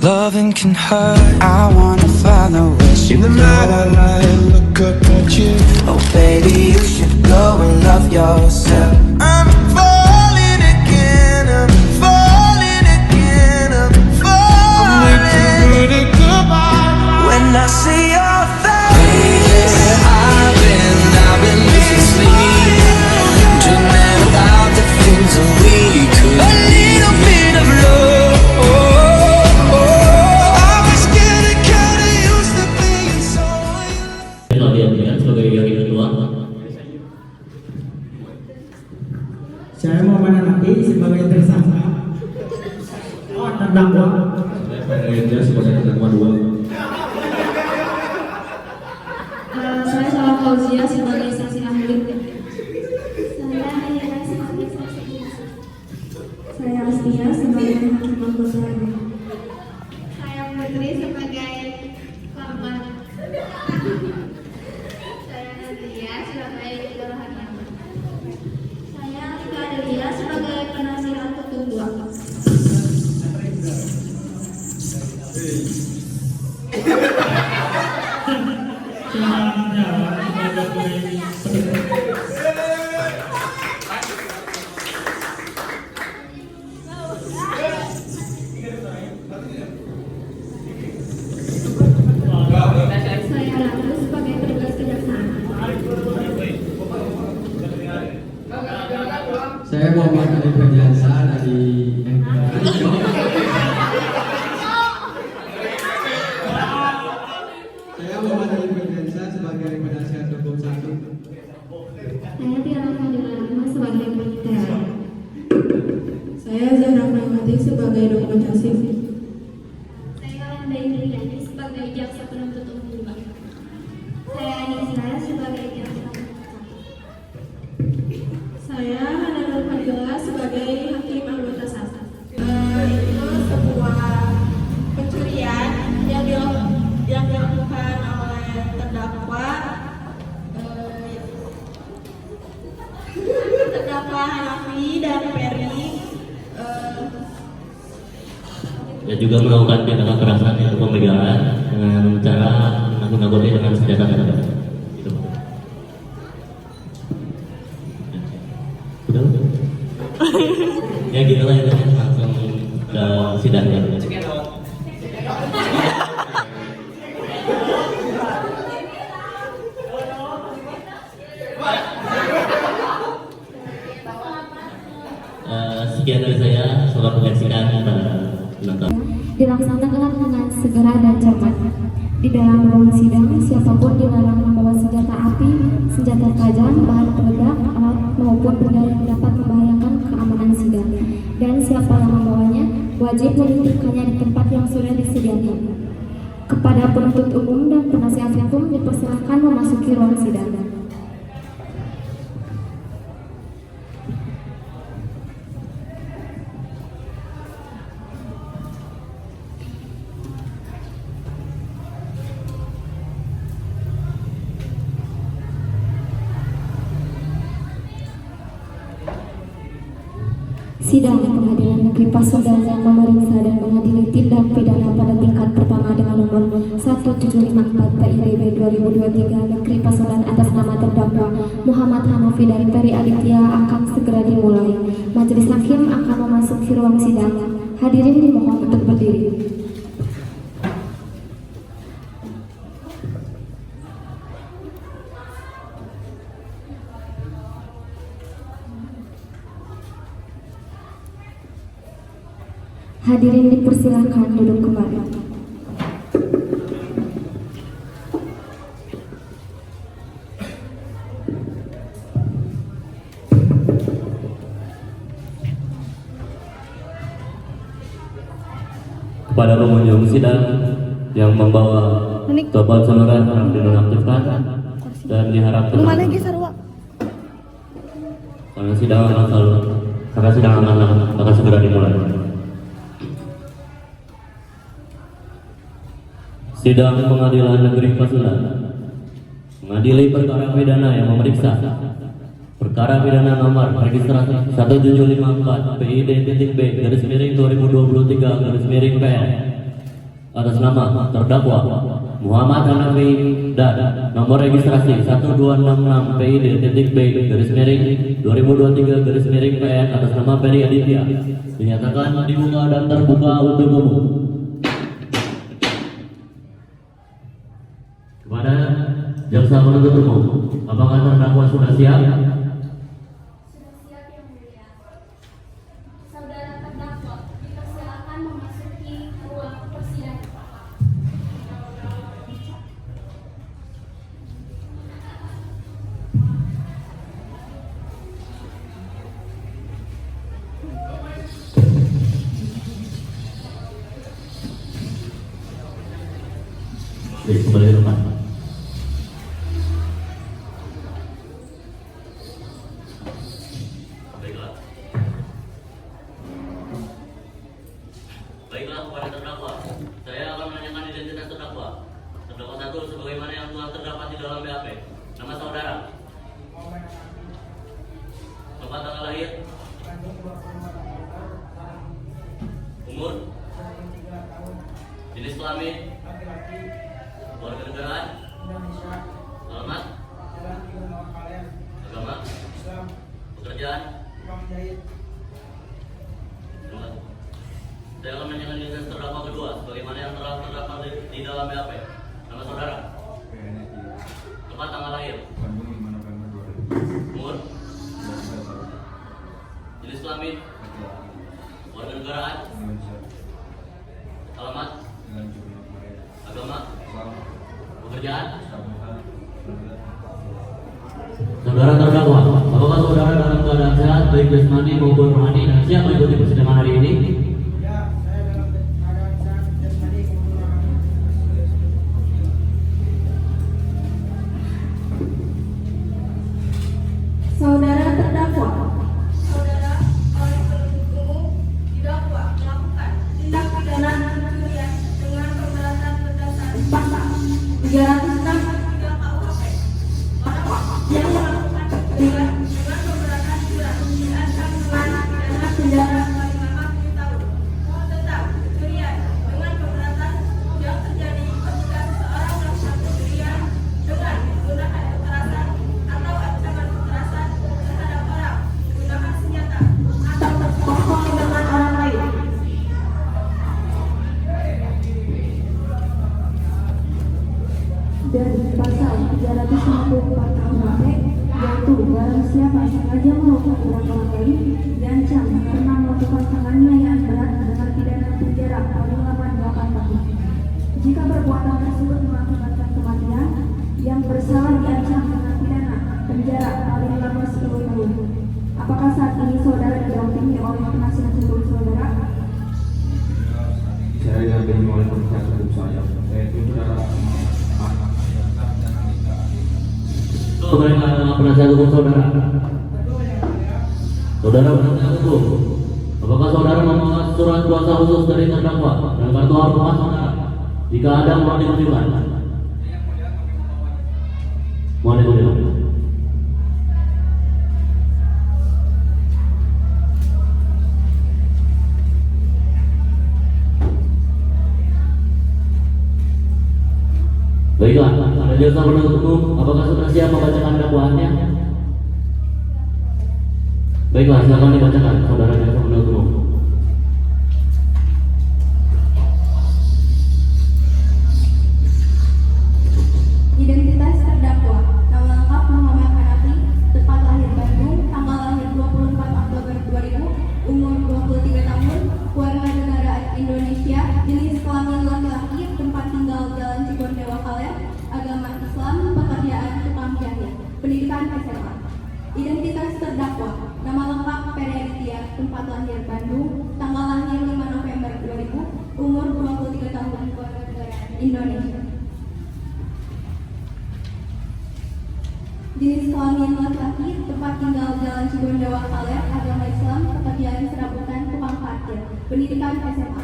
Loving can hurt. I wanna follow where she In the night I lie and look up at you. Oh baby, you should go and love yourself. I'm falling again, I'm falling again, I'm falling. When I see your face, I've been losing sleep, dreaming about the things that we could. A little bit of love. I was getting kinda used to being so. Kalian sebagai yang ketua. Saya mau menanti sebagai tersangka. Oh, terdakwa. Saya sebagai terdakwa 2. Saya Salah Fauzia sebagai saksi ahli. Saya Astia sebagai hakim anggota. Saya Putri sebagai korban. Saya Nadia sebagai hakim. Saya Rika Adelia sebagai penasihat hukum 2. Saya Ratu sebagai petugas kejaksaan. Saya Muhammad Ali Perjansa dari Saya Muhammad Ali Perjansa sebagai penasihat hukum 1. Saya Tiara Fadila Rahma sebagai penyidik. Saya Zahra Rahmati sebagai dokumentasi. Saya Wanda Indriani sebagai jaksa penuntut umum 2. Saya Anissa sebagai jaksa penuntut 1. Saya Hananul Fadila sebagai hakim anggota 1. Itu sebuah pencurian yang dilakukan oleh terdakwa Hanafi dan Peri. Dan juga melakukan tindakan kekerasan yaitu pembegalan dengan cara menakut-nakuti dengan senjata tajam. Gitu. Udah? Ya gitu lah itu langsung ke sidangnya. Sekian dari saya, selamat menyaksikan penonton. Dilaksanakan dengan segera dan cepat. Di dalam ruang sidang, siapapun dilarang membawa senjata api, senjata tajam, bahan peledak, alat maupun benda yang dapat membahayakan keamanan sidang. Dan siapa yang membawanya wajib menitipkannya di tempat yang sudah disediakan. Kepada penuntut umum dan penasihat hukum dipersilakan memasuki ruang sidang. Sidang Pengadilan Negeri Pasundan yang memeriksa dan mengadili tindak pidana pada tingkat pertama dengan nomor 1754 PIDB 2023 Negeri Pasundan atas nama terdakwa Muhammad Hanafi dari Peri Aditya akan segera dimulai. Majelis Hakim akan memasuki ruang sidang. Hadirin dimohon untuk berdiri. Hadirin dipersilakan duduk kembali. Kepada pengunjung sidang yang membawa tombol saluran yang dinonaktifkan dan diharapkan karena sidang akan segera dimulai. Sidang Pengadilan Negeri Pasundan mengadili perkara pidana yang memeriksa perkara pidana nomor registrasi 1754 PID.B garis miring 2023 garis miring PN atas nama terdakwa Muhammad Hanafi dan nomor registrasi 1266 PID.B garis miring 2023 garis miring PN atas nama Ferry Aditya dinyatakan dibuka dan terbuka untuk umum. Kepada jaksa penuntut umum, apakah terdakwa sudah siap? Saudara terdakwa, dipersilakan memasuki ruang persidangan. Kembali ke tempat. Baiklah kepada terdakwa, saya akan menanyakan identitas terdakwa. Terdakwa satu sebagaimana yang telah terdapat di dalam BAP. Nama saudara, tempat tanggal lahir, umur, jenis kelamin, warga negaraan, alamat, agama, pekerjaan. Saya akan menanyakan identitas terdakwa kedua, sebagaimana yang telah terdapat di dalam BAP. Nama saudara, tempat tanggal lahir, umur, jenis kelamin, warga negaraan, alamat, agama, pekerjaan. Saudara terdakwa, apakah saudara dalam keadaan sehat baik jasmani maupun rohani dan siap mengikuti persidangan hari ini? Saudara terdakwa, saudara oleh penuntut umum didakwa melakukan tindak pidana pencurian dengan pemberatan berdasar pasal 363 KUHP. Orang yang melakukan pencurian dengan pemberatan curang diancam dengan pidana penjara paling lama 7 tahun. Tentang pencurian dengan pemberatan yang terjadi ketika seseorang melakukan pencurian dengan menggunakan kekerasan atau ancaman kekerasan terhadap orang menggunakan senjata atau bersekongkol dengan orang lain. Dari pasal 354 KUHP, yaitu barang siapa sengaja melakukan berulang kali diancam pernah melakukan penganiayaan berat dengan pidana penjara paling lama 8 tahun. Jika perbuatan tersebut mengakibatkan kematian, yang bersalah diancam dengan pidana penjara paling lama 10 tahun. Apakah saat ini saudara didampingi oleh penasihat hukum saudara? Saya didampingi oleh penasihat hukum saya, yaitu saudara Bagaimana dengan penasihat hukum saudara? Saudara penasihat hukum, apakah saudara memohon surat kuasa khusus dari terdakwa dan kartu rumah saudara? Jika ada, mohon ditunjukkan. Mohon ditunjukkan. Baiklah, ada jasa penuntut umum, apakah sudah siap membacakan dakwaannya? Baiklah, silakan dibacakan, saudara jasa penuntut umum. Identitas terdakwa, nama lengkap Muhammad Hanafi, tempat lahir Bandung, tanggal lahir 24 Oktober 2000, umur 23 tahun, warga negara Indonesia, jenis kelamin laki-laki, tempat tinggal Jalan Cigondewa Kaler, agama Islam, pekerjaan tukang jahit, pendidikan SMA. Identitas terdakwa, nama lengkap Ferry Aditya, tempat lahir Bandung, tanggal lahir 5 November 2000, umur 23 tahun, warga negara Indonesia. Jenis kelamin laki-laki, tempat tinggal Jalan Cigondewa Kaler, agama Islam, pekerjaan serabutan tukang parkir, pendidikan SMA.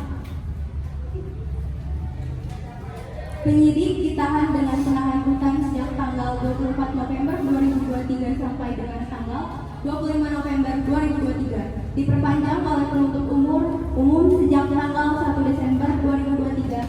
Penyidik ditahan dengan penahan rutan sejak tanggal 24 November 2023 sampai dengan tanggal 25 November 2023. Diperpanjang oleh penuntut umum sejak tanggal 1 Desember 2023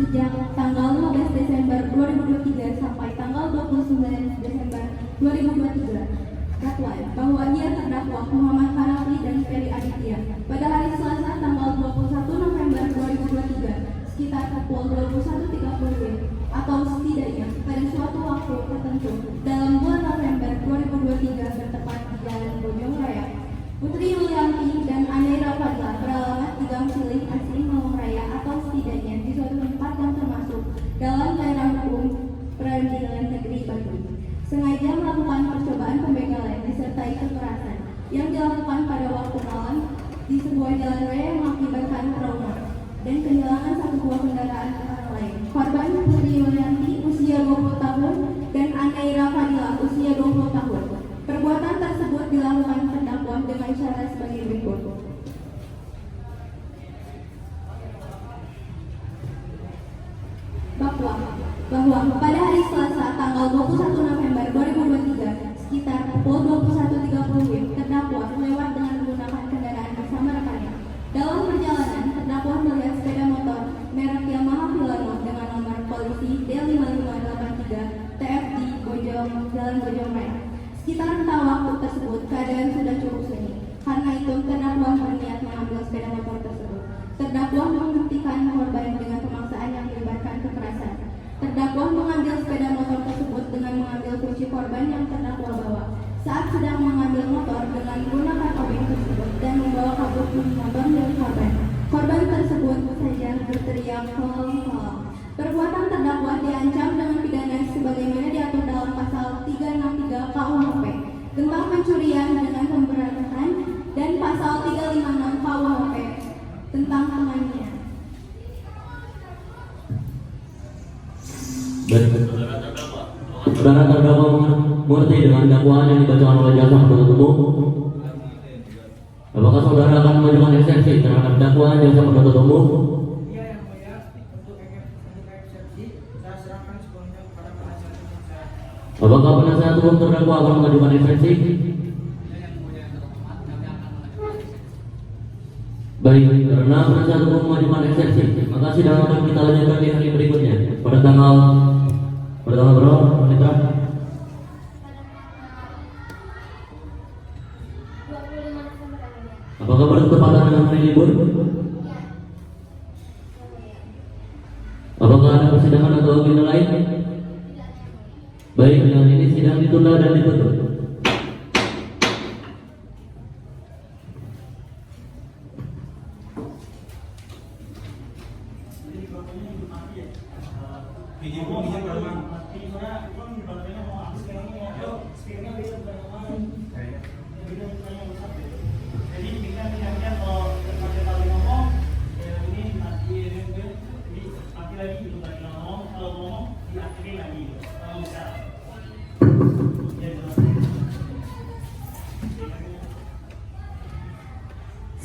sejak tanggal 15 Desember 2023 sampai tanggal 29 Desember 2023. Dakwaan bahwa ia terdakwa Muhammad Hanafi dan Ferry Aditya pada hari Selasa tanggal 21 November 2023 sekitar pukul 21.30 WIB atau setidaknya pada suatu waktu tertentu dalam bulan November 2023 bertepat di Jalan Bojong Raya. Putri Yulianti dan Anaira Fadla beralamat di Gang Cilik Asri Malang Raya atau setidaknya di suatu tempat yang termasuk dalam daerah hukum Peradilan Negeri Bandung, sengaja melakukan percobaan pembegalan disertai kekerasan yang dilakukan pada waktu malam di sebuah jalan raya yang mengakibatkan trauma dan kehilangan satu buah kendaraan orang lain. Korban Putri Yulianti usia 20 tahun dan Anaira Fadla usia 20 tahun. Perbuatan tersebut dilakukan terdakwa dengan cara sebagai berikut. Bahwa pada hari Selasa tanggal 21 November 2023 sekitar pukul 21.30 WIB terdakwa lewat dengan menggunakan kendaraan bersama rekannya. Dalam perjalanan, terdakwa melihat sepeda motor merek Yamaha Filano dengan nomor polisi D5583 TFD Jalan Bojong Raya. Sekitar rentang waktu tersebut, keadaan sudah cukup sunyi. Karena itu, terdakwa berniat mengambil sepeda motor tersebut. Terdakwa menghentikan korban dengan pemaksaan yang melibatkan kekerasan. Terdakwa mengambil sepeda motor tersebut dengan mengambil kunci korban yang terdakwa bawa. Saat sedang mengambil motor dengan menggunakan obeng tersebut dan membawa kabur kunci motor milik korban. Korban tersebut saja berteriak tolong. Perbuatan terdakwa diancam dengan pidana sebagaimana diatur dalam pasal 363 KUHP tentang pencurian dengan pemberantasan dan pasal 356 KUHP tentang penganiayaan. Saudara terdakwa mengerti dengan dakwaan yang dibacakan oleh jaksa penuntut umum? Apakah saudara akan mengajukan eksepsi terhadap dakwaan jaksa penuntut umum? Iya yang mulia, untuk eksepsi saya serahkan sepenuhnya kepada penasihat hukum saya. Apakah penasihat hukum terdakwa akan mengajukan eksepsi? Baik, karena penasihat hukum mengajukan eksepsi, maka sidang akan kita lanjutkan di hari berikutnya pada tanggal berapa? Mitra? Apakah bertepatan dengan hari libur? Apakah ada persidangan atau agenda lain? Baik, dengan ini sidang ditunda dan ditutup.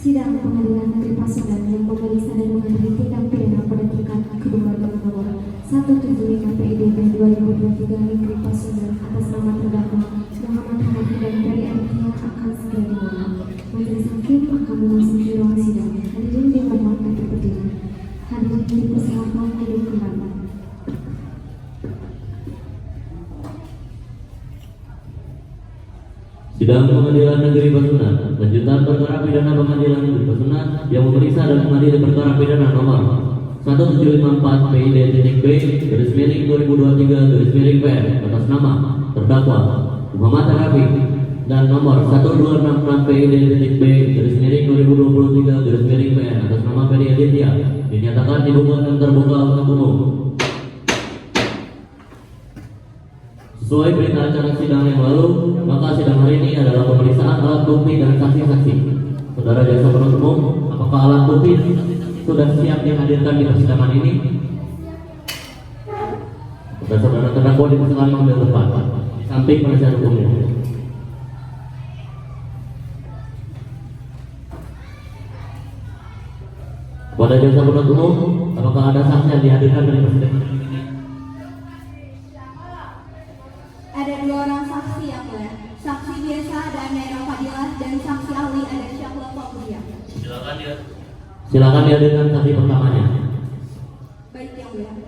Sidang Pengadilan Negeri Pasundan yang memeriksa dan mengadili tindak pidana pada tingkat kedua dengan nomor 175 PIDB 2023 Negeri Pasundan atas nama terdakwa Muhammad Hanafi dan Ferry Aditya akan segera dimulai. Majelis hakim akan memasuki ruang sidang. Hadirin dimohon untuk berdiri. Hadirin dipersilakan duduk kembali. Sidang Pengadilan Negeri Pasundan, lanjutan perkara pidana Pengadilan Negeri Pasundan yang memeriksa dan mengadili perkara pidana nomor 1754 PID.B garis miring 2023 garis miring PN atas nama terdakwa Muhammad Hanafi dan nomor 1266 PID.B garis miring 2023 garis miring PN atas nama Ferry Aditya dinyatakan dibuka dan terbuka untuk umum. Sesuai berita acara sidang yang lalu, maka sidang hari ini adalah pemeriksaan alat bukti dan saksi-saksi. Saudara jaksa penuntut umum, apakah alat bukti dan saksi-saksi sudah siap dihadirkan di persidangan ini? Saudara terdakwa dipersilakan mengambil tempat di samping penasihat hukumnya. Kepada jaksa penuntut umum, apakah ada saksi yang dihadirkan dari persidangan ini? Ada 2 orang saksi yang mulia. Saksi biasa ada Anaira Fadilah dan saksi ahli ada Syahla Fauzia. Silakan dihadirkan saksi pertamanya. Baik yang mulia.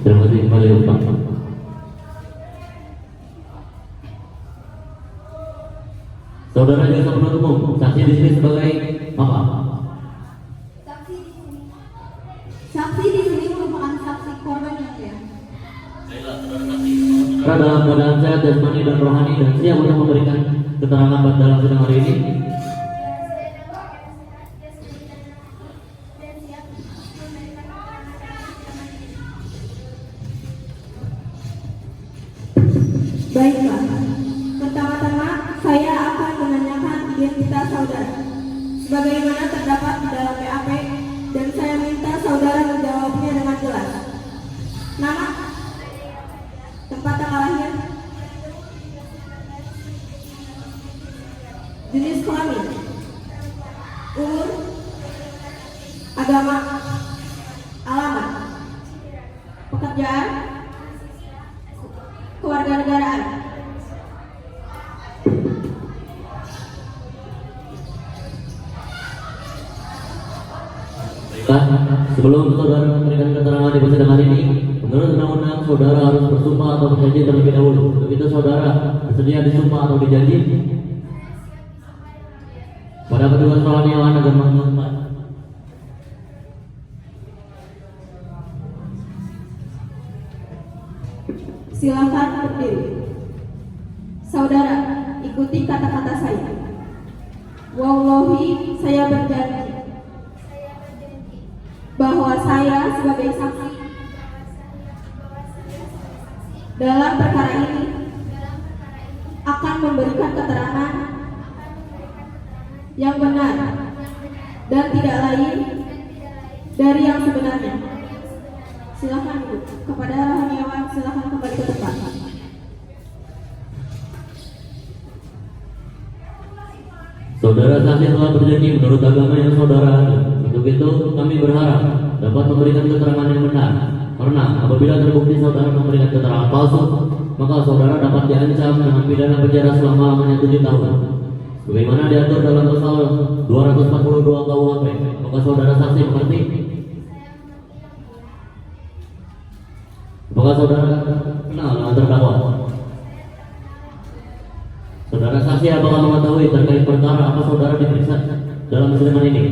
Terima kasih kembali Pak. Saudara jaksa penuntut umum, saksi di sini sebagai apa? Saksi di sini merupakan saksi korban yang mulia. Dalam keadaan sehat jasmani dan rohani dan siap untuk memberikan keterangan dalam sidang hari ini. Baiklah, pertama-tama saya akan menanyakan identitas saudara sebagaimana terdapat di dalam BAP dan saya minta saudara menjawabnya dengan jelas. Nama, tempat tanggal lahir, jenis kelamin, umur, agama, alamat, pekerjaan, kewarganegaraan. Sebelum saudara memberikan keterangan di persidangan ini, menurut undang-undang saudara harus bersumpah atau berjanji terlebih dahulu. Untuk itu saudara bersedia disumpah atau dijanji pada petugas rohaniawan agama Muhammad. Silakan berdiri. Saudara, ikuti kata-kata saya. Wallahi, saya berjanji bahwa saya sebagai saksi dalam perkara ini akan memberikan keterangan yang benar dan tidak lain dari yang sebenarnya. Silakan Ibu. Kepada rohaniawan, silakan kembali ke tempat. Saudara saksi telah berjanji menurut agama yang saudara ada. Untuk itu kami berharap dapat memberikan keterangan yang benar. Karena apabila terbukti saudara memberikan keterangan palsu, maka saudara dapat diancam dengan pidana penjara selama-lamanya 7 tahun. Sebagaimana diatur dalam pasal 242 KUHP. Maka saudara saksi mengerti? Apakah saudara kenal dengan terdakwa? Saudara saksi apakah mengetahui terkait perkara apa saudara diperiksa dalam persidangan ini?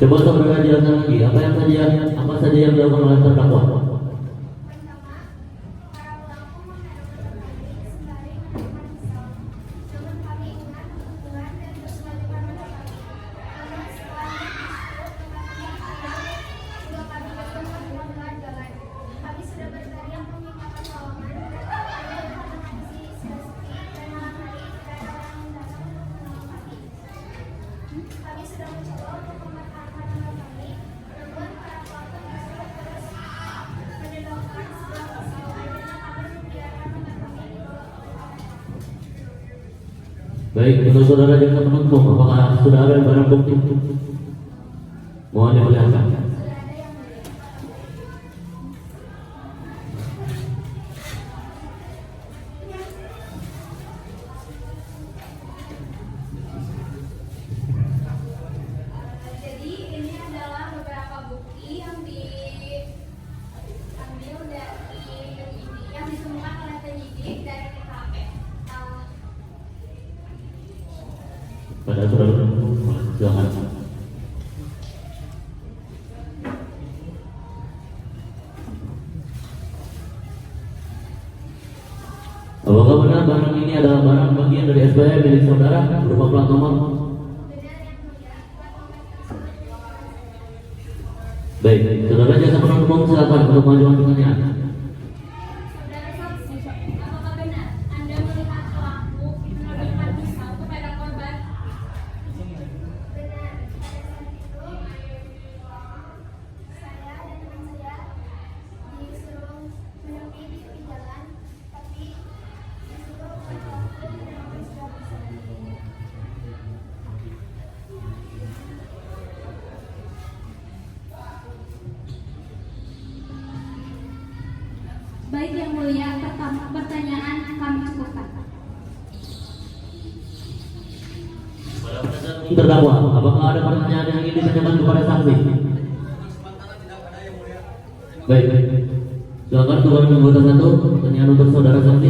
Coba saudara jelaskan lagi apa saja yang dilakukan oleh terdakwa. Baik, untuk saudara jaksa penuntut umum, apakah sudah ada barang bukti? Mohon diperlihatkan. Jadi ini adalah beberapa bukti yang diambil dari yang ditemukan oleh penyidik dari TKP. Pada saudara, silakan. Apakah benar barang ini adalah barang bagian dari SBY milik saudara berupa plat nomor? Baik, saudara jaksa penuntut umum silakan untuk mengajukan pertanyaan. Saudara saksi, apakah benar Anda melihat pelaku menodongkan pisau kepada korban? Benar. Pada saat itu saya dan teman saya disuruh menepi di tepi jalan, tapi disuruh oleh pelaku dan sudah bisa. Baik Yang Mulia, pertanyaan kami cukupkan. Terdakwa, apakah ada pertanyaan yang ingin ditanyakan kepada saksi? Baik. Silakan tuan anggota 1, pertanyaan untuk saudara saksi.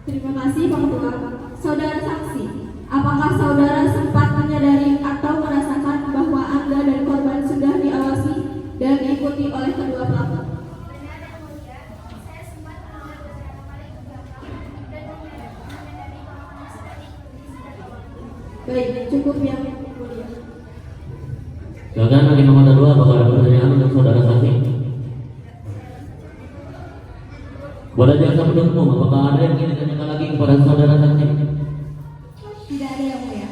Terima kasih Pak Ketua. Saudara saksi, apakah saudara sempat menyadari atau merasakan bahwa Anda dan korban sudah diawasi dan diikuti oleh kedua pelaku? Baik, cukup Yang Mulia. Silakan hakim nomor 2, apakah ada pertanyaan untuk saudara saksi? Kepada jaksa penuntut umum, apakah ada yang ingin ditanyakan lagi kepada saudara saksi? Tidak ada Yang Mulia.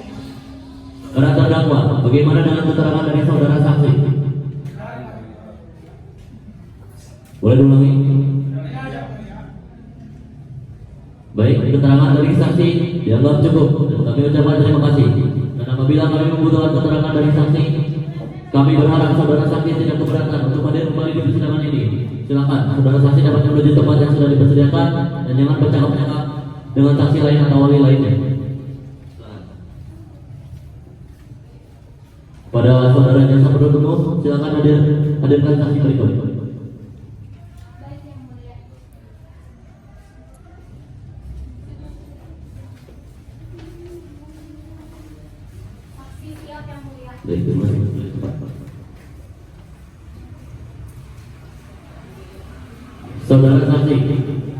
Para terdakwa, bagaimana dengan keterangan dari saudara saksi? Boleh diulangi? Baik, keterangan dari saksi dianggap cukup dan kami ucapkan terima kasih. Dan apabila kami membutuhkan keterangan dari saksi, kami berharap saudara saksi tidak keberatan untuk hadir kembali di persidangan ini. Silakan, saudara saksi dapat menuju tempat yang sudah dipersediakan dan jangan bercakap-cakap dengan saksi lain atau wali lainnya. Pada saudara jaksa penuntut umum, silakan hadirkan saksi berikut. Baik Yang Mulia. Saksi siap Yang Mulia. Baik, terima kasih. Saudara saksi,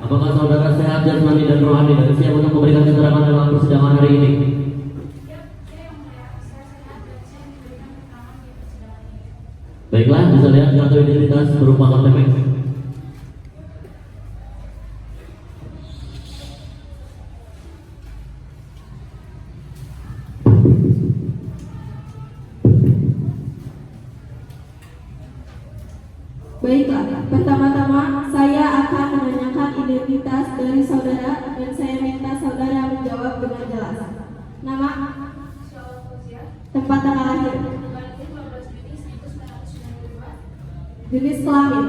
apakah saudara sehat jasmani dan rohani dan siap untuk memberikan keterangan dalam persidangan hari ini? Baiklah, bisa lihat kartu identitas berupa KTP. Baiklah, pertama-tama saya akan menanyakan identitas dari saudara dan saya minta saudara menjawab dengan jelas. Nama, tempat tanggal lahir, jenis kelamin,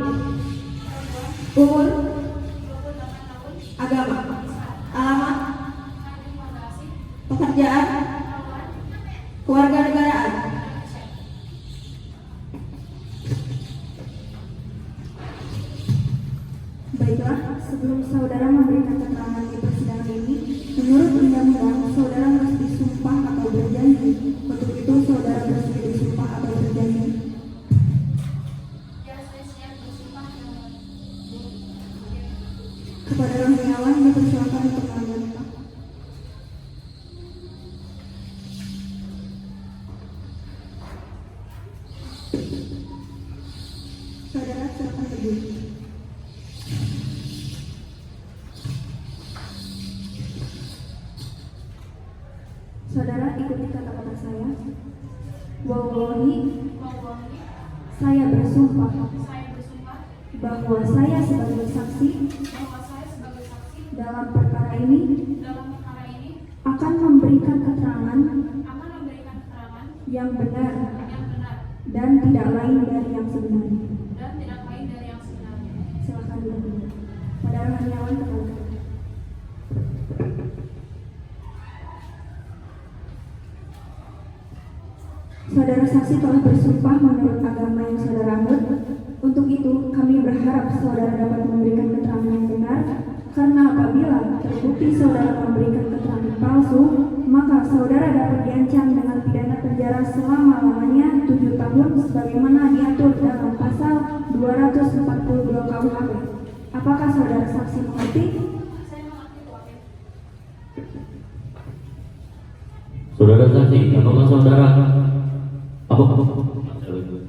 umur, agama, alamat, pekerjaan, kewarganegaraan. Baiklah, sebelum saudara memberikan keterangan di persidangan ini, menurut undang-undang saudara harus disumpah atau berjanji. Untuk itu saudara bersedia disumpah atau berjanji? Ya, saya siap bersumpah. Kepada Rohaniawan dipersilakan untuk melanjutkan. Saudara silakan berdiri. Saudara ikuti kata-kata saya. Wallahi, saya bersumpah bahwa saya sebagai saksi dalam perkara ini akan memberikan keterangan yang benar dan tidak lain dari yang sebenarnya. Silakan duduk. Pada Rohaniawan kembali. Saudara saksi telah bersumpah menurut agama yang saudara anut. Untuk itu, kami berharap saudara dapat memberikan keterangan yang benar, karena apabila terbukti saudara memberikan keterangan palsu, maka saudara dapat diancam dengan pidana penjara selama-lamanya 7 tahun sebagaimana diatur dalam pasal 242 KUHP. Apakah saudara saksi mengerti?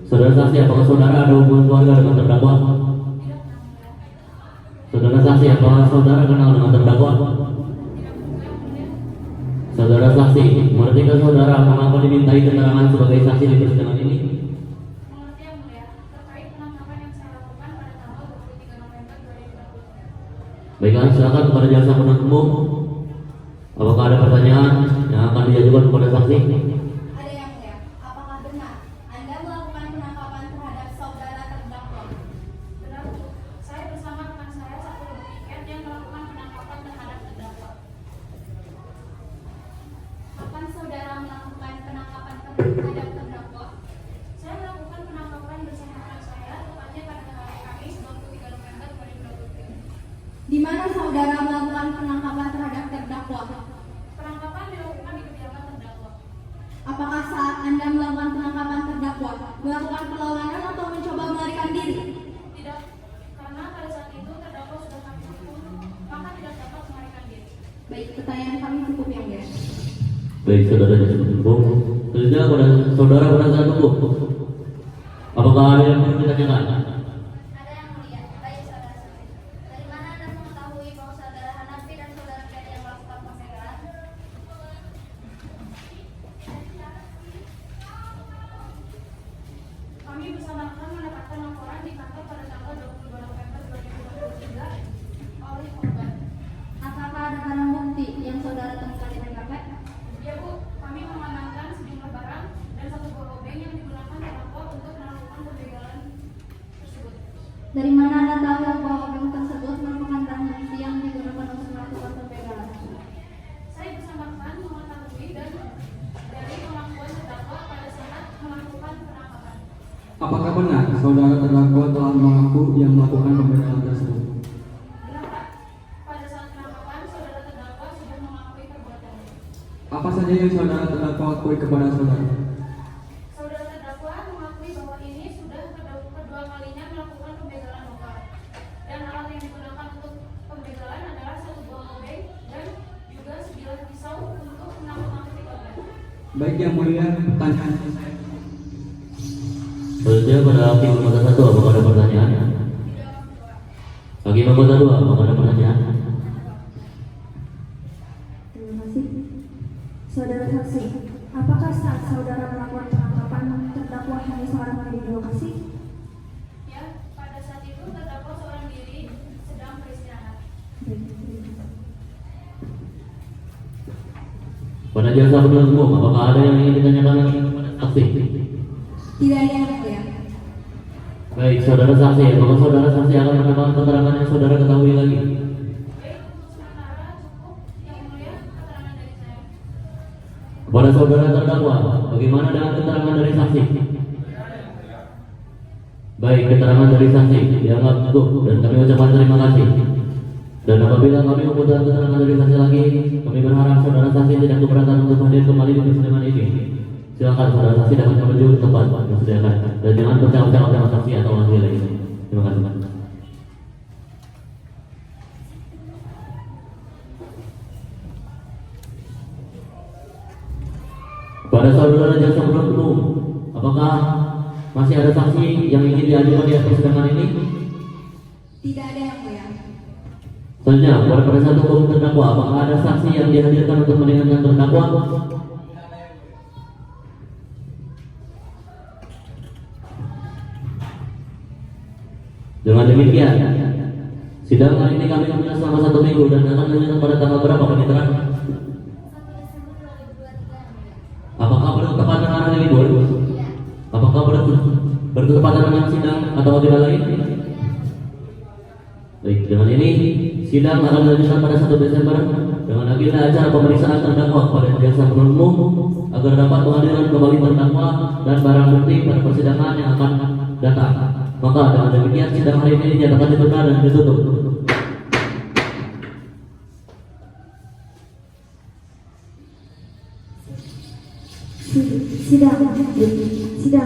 Saudara saksi, apakah saudara ada hubungan keluarga dengan terdakwa? Saudara saksi, apakah saudara kenal dengan terdakwa? Saudara saksi, mengertikah saudara mengapa dimintai keterangan sebagai saksi di persidangan ini? Mengerti Yang Mulia, terkait penangkapan yang saya lakukan pada tanggal 23 November 2020. Baiklah, silakan kepada jaksa penuntut umum. Apakah ada pertanyaan yang akan diajukan kepada saksi? Ada Yang Mulia, apakah benar Anda melakukan penangkapan terhadap saudara terdakwa? Terhadap terdakwa, saya melakukan penangkapan bersama rekan saya tepatnya pada hari Kamis 23 November 2023. Di mana saudara melakukan penangkapan terhadap terdakwa? Penangkapan dilakukan di kediaman terdakwa. Apakah saat Anda melakukan penangkapan terdakwa melakukan perlawanan atau mencoba melarikan diri? Tidak, karena pada saat itu terdakwa sudah kami hukum, maka tidak dapat melarikan diri. Baik, pertanyaan kami cukup yang mulia. Baik, saudara jasa penuntut. Selanjutnya kepada saudara penasihat hukum. Apakah ada yang perlu ditanyakan? Ada yang mulia, baik saudara saksi. Dari mana Anda mengetahui bahwa saudara Hanafi dan saudara Ferry yang melakukan pembegalan? Kami bersama-sama mendapatkan laporan di kantor pada tanggal 22 November 2023 oleh korban. Apakah ada barang bukti yang saudara temukan di TKP? Ya Bu, kami mengamankan sejumlah barang dan satu buah obeng yang digunakan terdakwa untuk melakukan pembegalan tersebut. Dari mana Anda tahu bahwa obeng tersebut merupakan barang bukti yang digunakan untuk melakukan pembegalan? Saya bersama-sama mengetahui dan dari pengakuan terdakwa pada saat melakukan penangkapan. Apakah benar saudara terdakwa telah mengaku yang melakukan pembegalan tersebut? Benar Pak, pada saat penangkapan saudara terdakwa sudah mengakui perbuatannya. Apa saja yang saudara terdakwa akui kepada saudara? Saudara terdakwa mengakui bahwa ini sudah kedua kalinya melakukan pembegalan lokal dan alat yang digunakan untuk pembegalan adalah satu buah obeng dan juga sebilah pisau untuk menakut-nakuti korban. Baik yang mulia, pertanyaan Selanjutnya pada hakim anggota 1, apakah ada pertanyaan? Hakim anggota 2, apakah ada pertanyaan? Terima kasih. Saudara saksi, apakah saat saudara melakukan penangkapan terdakwa hanya seorang diri di lokasi? Ya, pada saat itu terdakwa seorang diri sedang beristirahat. Baik, terima kasih. Pada jasa penuntut umum, apakah ada yang ingin ditanyakan lagi kepada saksi? Tidak ada yang mulia. Baik, saudara saksi, apakah saudara saksi akan menambahkan keterangan yang saudara ketahui lagi? Baik, untuk sementara cukup yang mulia keterangan dari saya. Kepada saudara terdakwa, bagaimana dengan keterangan dari saksi? Baik, keterangan dari saksi dianggap cukup dan kami ucapkan terima kasih. Dan apabila kami membutuhkan keterangan dari saksi lagi, kami berharap saudara saksi tidak keberatan untuk hadir kembali di persidangan ini. Silakan saudara saksi dapat menuju ke tempat yang disediakan dan jangan bercakap-cakap dengan saksi atau ahli lainnya. Terima kasih. Pada saudara jasa penuntut umum, apakah masih ada saksi yang ingin diajukan di persidangan ini? Tidak ada yang mulia. Selanjutnya, pada penasihat hukum terdakwa, apakah ada saksi yang dihadirkan untuk meringankan terdakwa? Dengan demikian, sidang hari ini kami menunda selama 1 minggu dan akan dilanjutkan pada tanggal berapa panitera? 1 Desember 2023. Apakah bertepatan dengan hari libur? Iya. Apakah bertepatan dengan sidang atau tidak lain? Baik, dengan ini sidang akan dilanjutkan pada 1 Desember dengan agenda acara pemeriksaan terdakwa pada jasa penuntut umum agar dapat menghadirkan kembali terdakwa dan barang bukti pada persidangan yang akan datang. Maka dengan demikian sidang hari ini dinyatakan ditunda dan ditutup. Sidang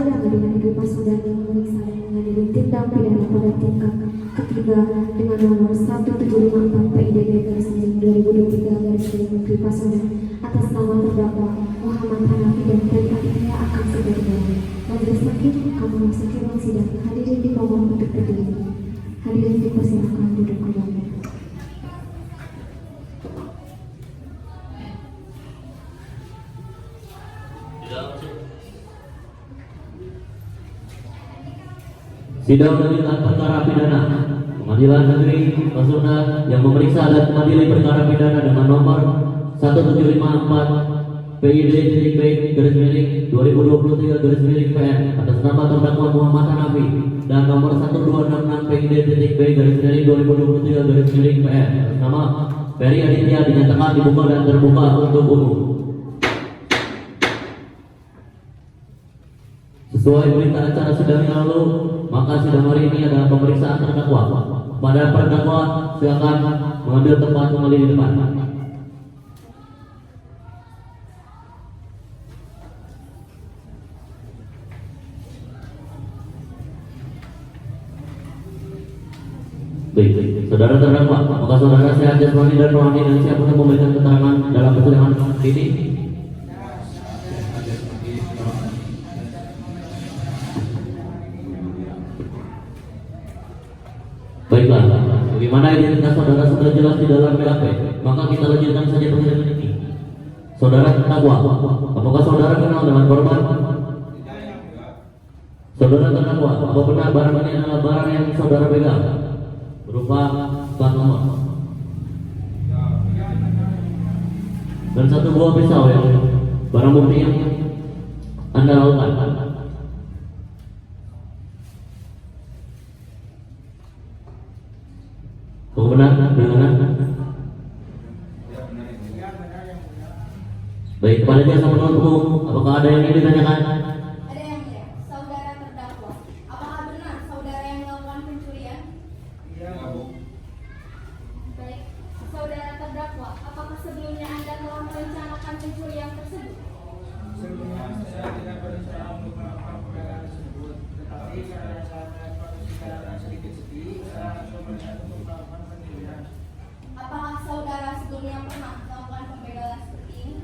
pengadilan negeri Pasundan yang memeriksa dan mengadili tindak pidana pada tingkat ketiga dengan nomor 1754 PIDB /2023 negeri Pasundan atas nama terdakwa Muhammad Hanafi dan Ferry Aditya akan segera dimulai. Majelis hakim akan memasuki ruang sidang. Hadirin dimohon untuk berdiri. Hadirin dipersilakan duduk kembali. Sidang lanjutan perkara pidana Pengadilan Negeri Pasundan yang memeriksa dan mengadili perkara pidana dengan nomor 1754 PID-B/2023-PN atas nama terdakwa Muhammad Hanafi dan nomor 1266 PID-B/2023-PN atas nama Ferry Aditya dinyatakan dibuka dan terbuka untuk umum. Sesuai berita acara sidang yang lalu, maka sidang hari ini adalah pemeriksaan terdakwa. Pada terdakwa, silakan mengambil tempat kembali di depan. Baik, saudara terdakwa, apakah saudara sehat jasmani dan rohani dan siap untuk memberikan keterangan dalam persidangan ini? Baiklah, bagaimana identitas saudara sudah jelas di dalam BAP, maka kita lanjutkan saja persidangan ini. Saudara terdakwa, apakah saudara kenal dengan korban? Saudara terdakwa, apa benar barang ini adalah barang yang saudara pegang? Berupa plat nomor dan satu buah pisau yang barang bukti yang Anda lakukan. Benar dengan baik, kepada jasa penuntut umum, apakah ada yang ingin ditanyakan? Ada yang mulia, saudara terdakwa. Apakah benar saudara yang melakukan pencurian? Iya, Bu. Baik, saudara terdakwa, apakah sebelumnya Anda telah merencanakan pencurian tersebut? Sebelumnya saya tidak berencana untuk melakukan perdagangan tersebut, tetapi karena saya melakukan perjalanan sedikit-sedikit, saya coba untuk melakukan pencurian. Apakah saudara sebelumnya pernah melakukan pembegalan seperti ini?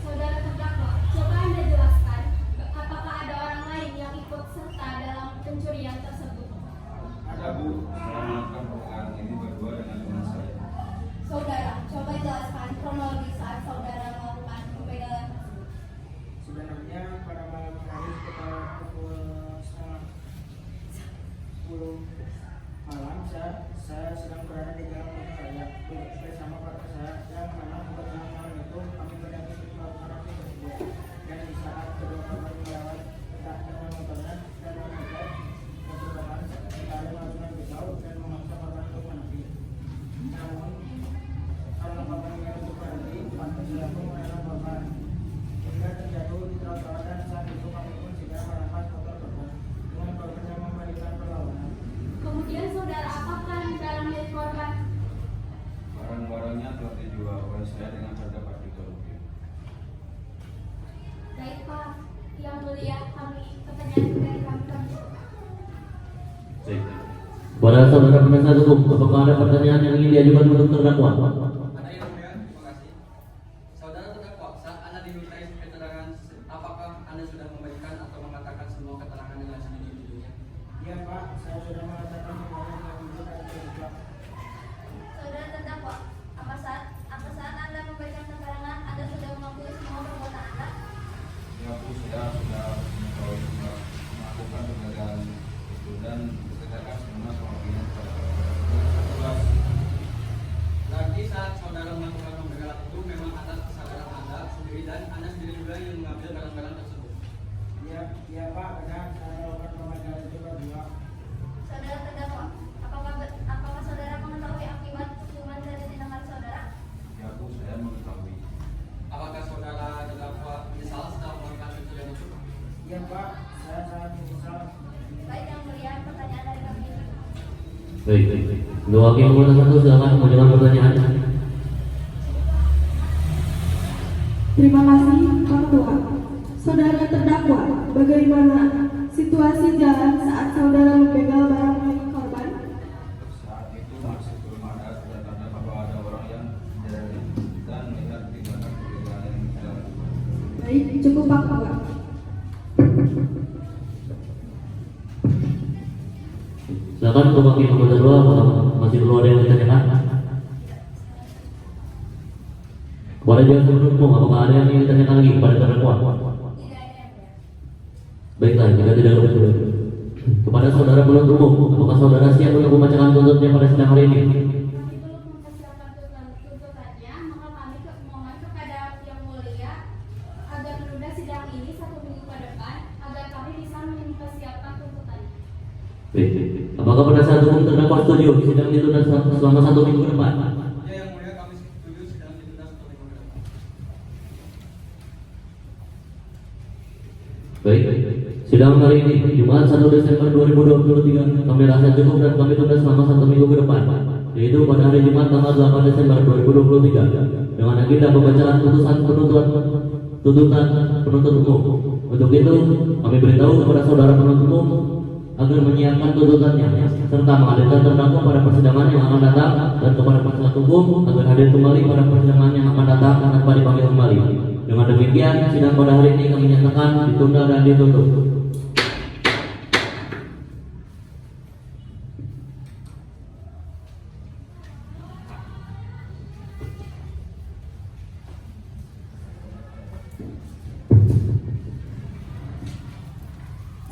Saudara terdakwa, coba Anda jelaskan apakah ada orang lain yang ikut serta dalam pencurian tersebut? Ada, Bu. Saya melakukan perkara ini berdua dengan teman saya. Saudara, coba jelaskan kronologi saat saudara melakukan pembegalan tersebut. Sebenarnya pada malam hari sekitar pukul 9:30 malam saya sedang berada di jalan raya bersama partner saya yang mana kebetulan malam itu kami berada di melakukan aksi tersebut, dan di saat kedua korban melewat dengan motornya dan mengejar motor korban, saling melakukan pisau dan memaksa korban untuk berhenti. Namun karena korban ingin untuk berhenti, partner saya pun menolak korban hingga terjatuh di trotoar, dan saat itu kami pun segera merampas motor korban dengan korban yang memberikan perlawanan. Kemudian saudara apakan dalam milik korban? Barang-barangnya telah dijual oleh saya dengan harga Rp4.000. Baik Pak, yang mulia, kami pertanyaan dari kami. Baik. Kepada saudara penasihat hukum, apakah ada pertanyaan yang ingin diajukan untuk terdakwa? Ada yang mulia, terima kasih. Saudara terdakwa, saat Anda dimintai keterangan, apakah Anda sudah memberikan atau mengatakan semua keterangan yang ada di videonya? Iya Pak, saya sudah mengatakan semua yang jujur dan terbuka. Saudara terdakwa, apa saat Anda memberikan keterangan, Anda sudah mengakui semua perbuatan Anda? Ya, Bu, saya sudah melakukan perdagangan itu dan bekerjakan semua sama dengan jelas. Lagi saat saudara melakukan pembegalan itu memang atas kesadaran Anda sendiri dan Anda sendiri juga yang mengambil barang-barang tersebut. Iya Pak, benar, saya melakukan pembegalan itu berdua. Saudara terdakwa, apakah saudara mengetahui akibat hukuman dari tindakan saudara? Ya, Bu, saya mengetahui. Apakah saudara terdakwa menyesal setelah melakukan pencurian itu? Iya Pak, saya sangat menyesal. Baik yang mulia, pertanyaan dari kami. Baik. Untuk hakim nomor 1, silakan mengajukan pertanyaan. Terima kasih, Pak Ketua. Saudara terdakwa, bagaimana situasi jalan saat saudara membegal barang milik korban? Saat itu masih belum ada tanda-tanda bahwa ada orang yang menjadi dan melihat tindakan perdagangan yang kita lakukan. Baik, cukup Pak Ketua. Silakan untuk hakim nomor 2, apakah masih perlu ada yang ditanyakan? Kepada jasa penuntut umum, apakah ada yang ingin ditanyakan lagi kepada terdakwa? Baiklah, jika tidak begitu, kepada saudara penuntut umum, apakah saudara siap untuk membacakan tuntutnya pada sidang hari ini? Kami belum mempersiapkan tuntutannya, maka kami mohon kepada yang mulia agar menunda sidang ini 1 minggu ke depan agar kami bisa mempersiapkan tuntutannya. Baik. Apakah penasihat hukum terdakwa setuju sidang ditunda selama 1 minggu ke depan? Ya, yang mulia, kami setuju sidang ditunda 1 minggu ke depan. Baik, sidang hari ini Jumat 1 Desember 2023 kami rasa cukup dan kami tunda selama 1 minggu ke depan, yaitu pada hari Jumat tanggal 8 Desember 2023 dengan agenda pembacaan tuntutan penuntut umum. Untuk itu kami beritahu kepada saudara penuntut umum agar menyiapkan tuntutannya serta menghadirkan terdakwa pada persidangan yang akan datang, dan kepada penasihat hukum agar hadir kembali pada persidangan yang akan datang tanpa dipanggil kembali. Dengan demikian, sidang pada hari ini kami nyatakan ditunda dan ditutup.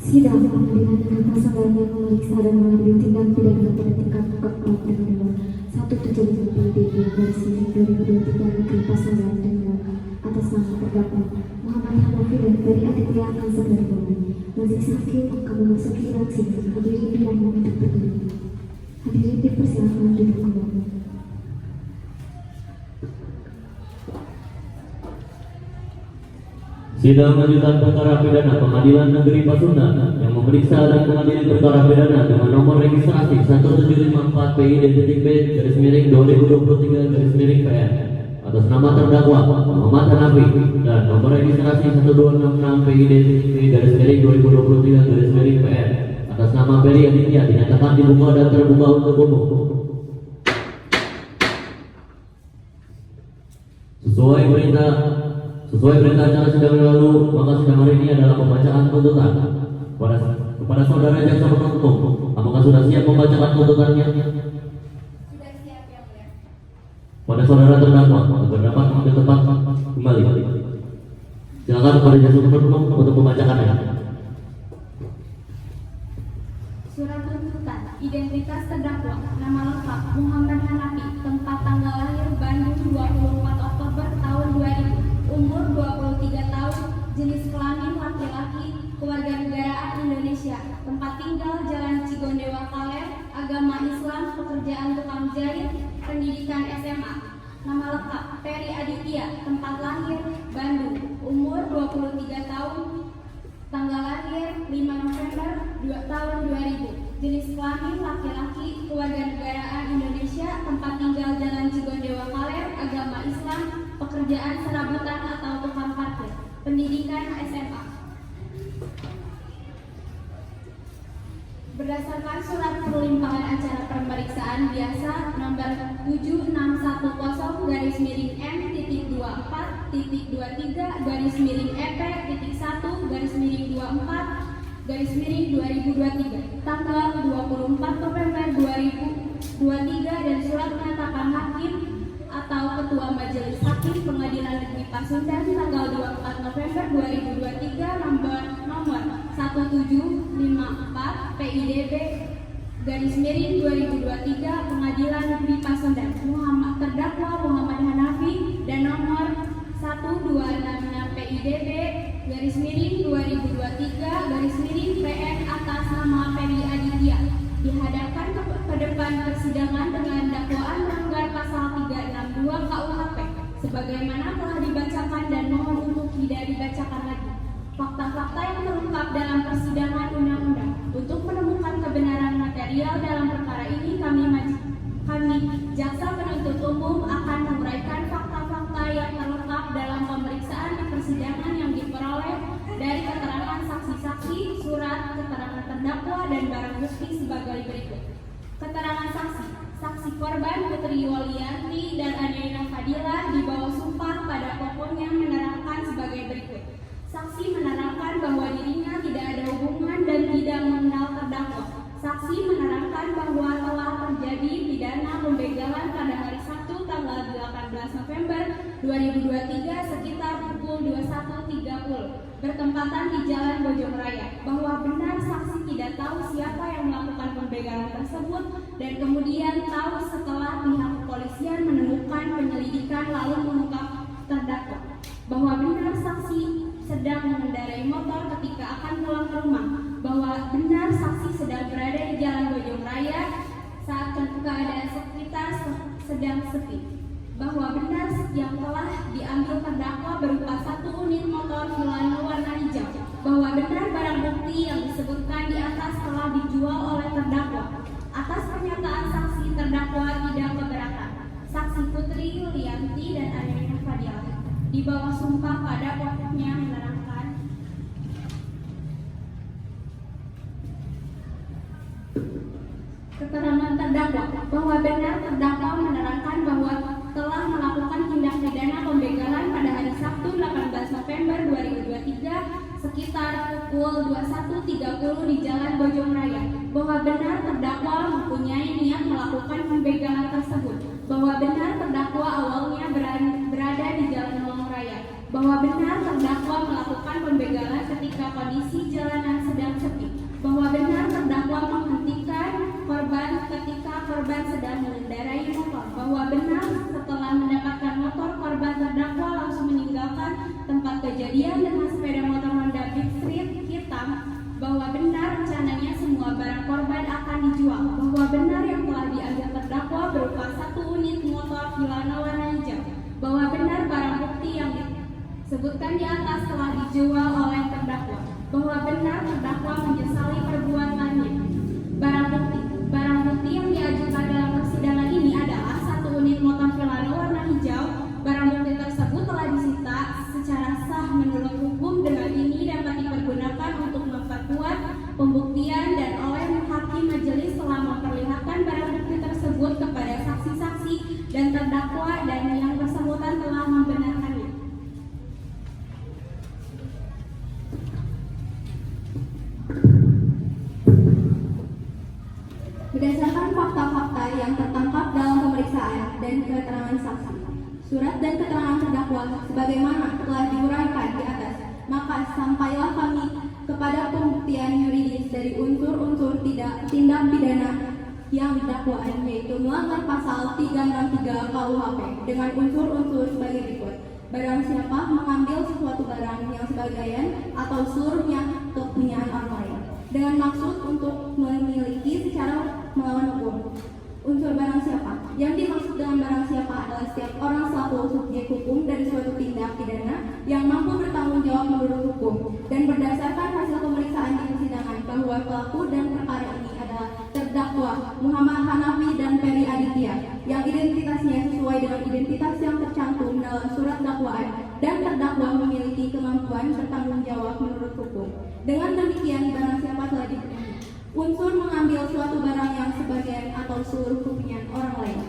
Sidang pengadilan negeri Pasundan yang memeriksa dan mengambil tindak pidana pada tingkat pokok dan nomor 175 PDB garis miring 2023 negeri Pasundan dengan atas nama terdakwa Muhammad Hanafi dan Ferry Aditya akan segera dimulai. Majelis hakim akan memasuki sidang. Hadirin dimohon untuk berdiri. Hadirin dipersilakan duduk kembali. Sidang lanjutan perkara pidana Pengadilan Negeri Pasundan yang memeriksa dan mengadili perkara pidana dengan nomor registrasi 1754 PID.B garis miring 2023 garis miring PN atas nama terdakwa Muhammad Hanafi dan nomor registrasi 1266 PID.B garis miring 2023 garis miring PN atas nama Ferry Aditya dinyatakan dibuka dan terbuka untuk umum. Sesuai perintah acara sidang yang lalu, maka sidang hari ini adalah pembacaan tuntutan. Kepada saudara jaksa penuntut umum, apakah sudah siap membacakan tuntutannya? Sudah siap, ya mulia. Pada saudara terdakwa agar dapat mengambil tempat kembali. Silakan kepada jaksa penuntut umum untuk membacakannya. Surat tuntutan, identitas terdakwa, nama lengkap Muhammad Hanafi, tempat tanggal lahir Bandung 24 Oktober tahun 2000, umur 23 tahun, jenis kelamin laki-laki, kewarganegaraan Indonesia, tempat tinggal Jalan Cigondewa Kaler, agama Islam, pekerjaan tukang jahit, pendidikan SMA. Nama lengkap Ferry Aditya, tempat lahir Bandung, umur 23 tahun, tanggal lahir 5 November tahun 2000, jenis kelamin laki-laki, kewarganegaraan Indonesia, tempat tinggal Jalan Cigondewa Kaler, agama Islam, pekerjaan serabutan atau tukang parkir, pendidikan SMA. Berdasarkan surat perlimpahan acara pemeriksaan biasa nomor 7610 garis miring M.24.23 garis miring EP.1 garis miring 24 garis miring 2023 tanggal 24 November 2023 dan surat penetapan hakim atau Ketua Majelis Hakim Pengadilan Negeri Pasundan tanggal 24 November 2023 nomor 1754 PIDB garis miring 2023 Pengadilan Negeri Pasundan terdakwa Muhammad Hanafi dan nomor 1266 PIDB garis miring 2023 garis miring PN atas nama Ferry Aditya dihadapkan ke depan persidangan dengan dakwaan melanggar pasal 362 KUHP sebagaimana telah dibacakan dan mohon untuk tidak dibacakan lagi. Fakta-fakta yang terungkap dalam persidangan undang-undang. Untuk menemukan kebenaran material dalam perkara ini kami jaksa penuntut umum akan menguraikan fakta-fakta yang terlengkap dalam pemeriksaan di persidangan yang diperoleh dari keterangan saksi-saksi, surat keterangan terdakwa dan barang bukti sebagai berikut. Keterangan saksi korban Putri Yulianti dan Adriana Fadila di bawah sumpah pada pokoknya menerangkan sebagai berikut. Saksi menerangkan bahwa dirinya tidak ada hubungan dan tidak mengenal terdakwa. Saksi menerangkan bahwa telah terjadi pidana pembegalan pada hari Sabtu tanggal 18 November 2023 sekitar pukul 21.30 bertempatan di Jalan Bojong Raya, bahwa benar saksi tidak tahu siapa yang melakukan pembegalan tersebut dan kemudian tahu setelah pihak kepolisian menemukan penyelidikan lalu mengungkap terdakwa, bahwa benar saksi sedang mengendarai motor ketika akan pulang ke rumah, bahwa benar saksi sedang berada di Jalan Bojong Raya saat keadaan sekitar sedang sepi, bahwa benar yang telah diambil terdakwa berupa 1 unit motor Hilano warna hijau, bahwa benar di bawah sumpah pada pokoknya menerangkan keterangan terdakwa bahwa benar terdakwa menerangkan bahwa telah melakukan tindak pidana pembegalan pada hari Sabtu 18 November 2023 sekitar pukul 21.30 di Jalan Bojong Raya, bahwa benar terdakwa mempunyai niat melakukan pembegalan tersebut, bahwa benar terdakwa awalnya berada di Jalan Bojong Raya, bahwa benar terdakwa melakukan pembegalan ketika kondisi jalanan sedang sepi, bahwa benar terdakwa menghentikan korban ketika korban sedang mengendarai motor, bahwa benar setelah mendapatkan motor korban terdakwa langsung meninggalkan tempat kejadian dengan sepeda motor Honda Beat Street hitam, bahwa benar rencananya semua barang korban akan dijual, bahwa benar yang telah diambil terdakwa berupa 1 unit motor Vilano warna hijau, bahwa benar barang bukti yang disebutkan di atas telah dijual oleh terdakwa, bahwa benar terdakwa menyesali perbuatannya. Barang bukti yang diajukan dalam persidangan ini adalah 1 unit motor Vilano warna hijau. Barang bukti tersebut telah disita secara sah menurut hukum. Dengan ini dapat dipergunakan untuk memperkuat pembuktian dan oleh hakim majelis telah memperlihatkan barang bukti tersebut kepada saksi-saksi dan terdakwa dan yang bersangkutan telah membenarkannya. Berdasarkan fakta-fakta yang tertangkap dalam pemeriksaan dan keterangan saksi, surat dan keterangan terdakwa sebagaimana telah diuraikan di atas, maka sampailah kami kepada pembuktian yuridis dari unsur-unsur tindak pidana yang didakwaan, yaitu melanggar pasal 363 KUHP dengan unsur-unsur sebagai berikut. Barang siapa mengambil sesuatu barang yang sebagian atau seluruhnya kepunyaan orang lain dengan maksud untuk memiliki secara melawan hukum. Unsur barang siapa yang dimaksud dengan barang siapa adalah setiap orang selaku subjek hukum dari suatu tindak pidana yang mampu bertanggung jawab menurut hukum, dan berdasarkan hasil pemeriksaan di persidangan bahwa pelaku dan perkara ini adalah terdakwa Muhammad Hanafi dan Ferry Aditya yang identitasnya sesuai dengan identitas yang tercantum dalam surat dakwaan, dan terdakwa memiliki kemampuan bertanggung jawab menurut hukum. Dengan demikian barang siapa telah dipenuhi unsur mengambil suatu barang yang sebagian atau seluruh kepunyaan orang lain.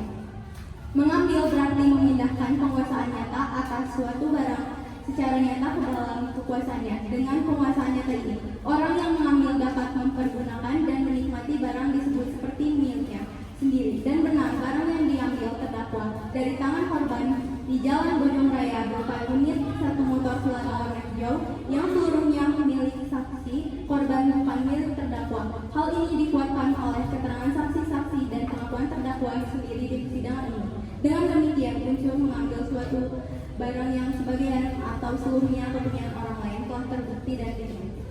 Mengambil berarti memindahkan penguasaan nyata atas suatu barang secara nyata ke dalam kekuasaannya. Dengan penguasaan nyata ini, orang yang mengambil dapat mempergunakan dan menikmati barang disebut seperti miliknya sendiri. Dan benar barang yang diambil terdakwa dari tangan korban di Jalan Bojong Raya berupa unit 1 motor Vilano warna hijau yang seluruhnya milik saksi korban bukan milik terdakwa. Hal ini dikuatkan oleh keterangan saksi-saksi dan pengakuan terdakwa sendiri di persidangan ini. Dengan demikian, unsur mengambil suatu barang yang sebagian atau seluruhnya kepunyaan orang lain telah terbukti dan dimiliki.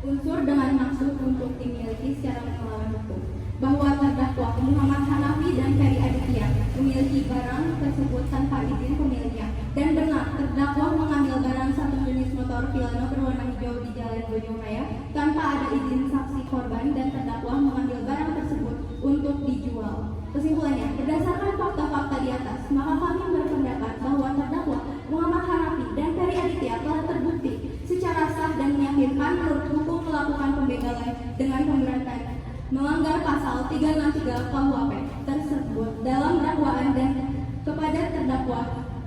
Unsur dengan maksud untuk dimiliki secara melawan hukum, bahwa terdakwa Muhammad Hanafi dan Ferry Aditya memiliki barang tersebut tanpa izin pemiliknya, dan benar terdakwa mengambil barang 1 unit motor Vilano berwarna hijau di Jalan Bojong Raya tanpa ada izin saksi korban, dan terdakwa mengambil barang tersebut untuk dijual. Kesimpulannya, berdasarkan fakta-fakta di atas, maka kami berpendapat bahwa terdakwa Muhammad Hanafi dan Ferry Aditya telah terbukti secara sah dan meyakinkan menurut hukum melakukan pembegalan dengan pemberatan melanggar pasal 363 KUHP tersebut dalam dakwaan, dan kepada terdakwa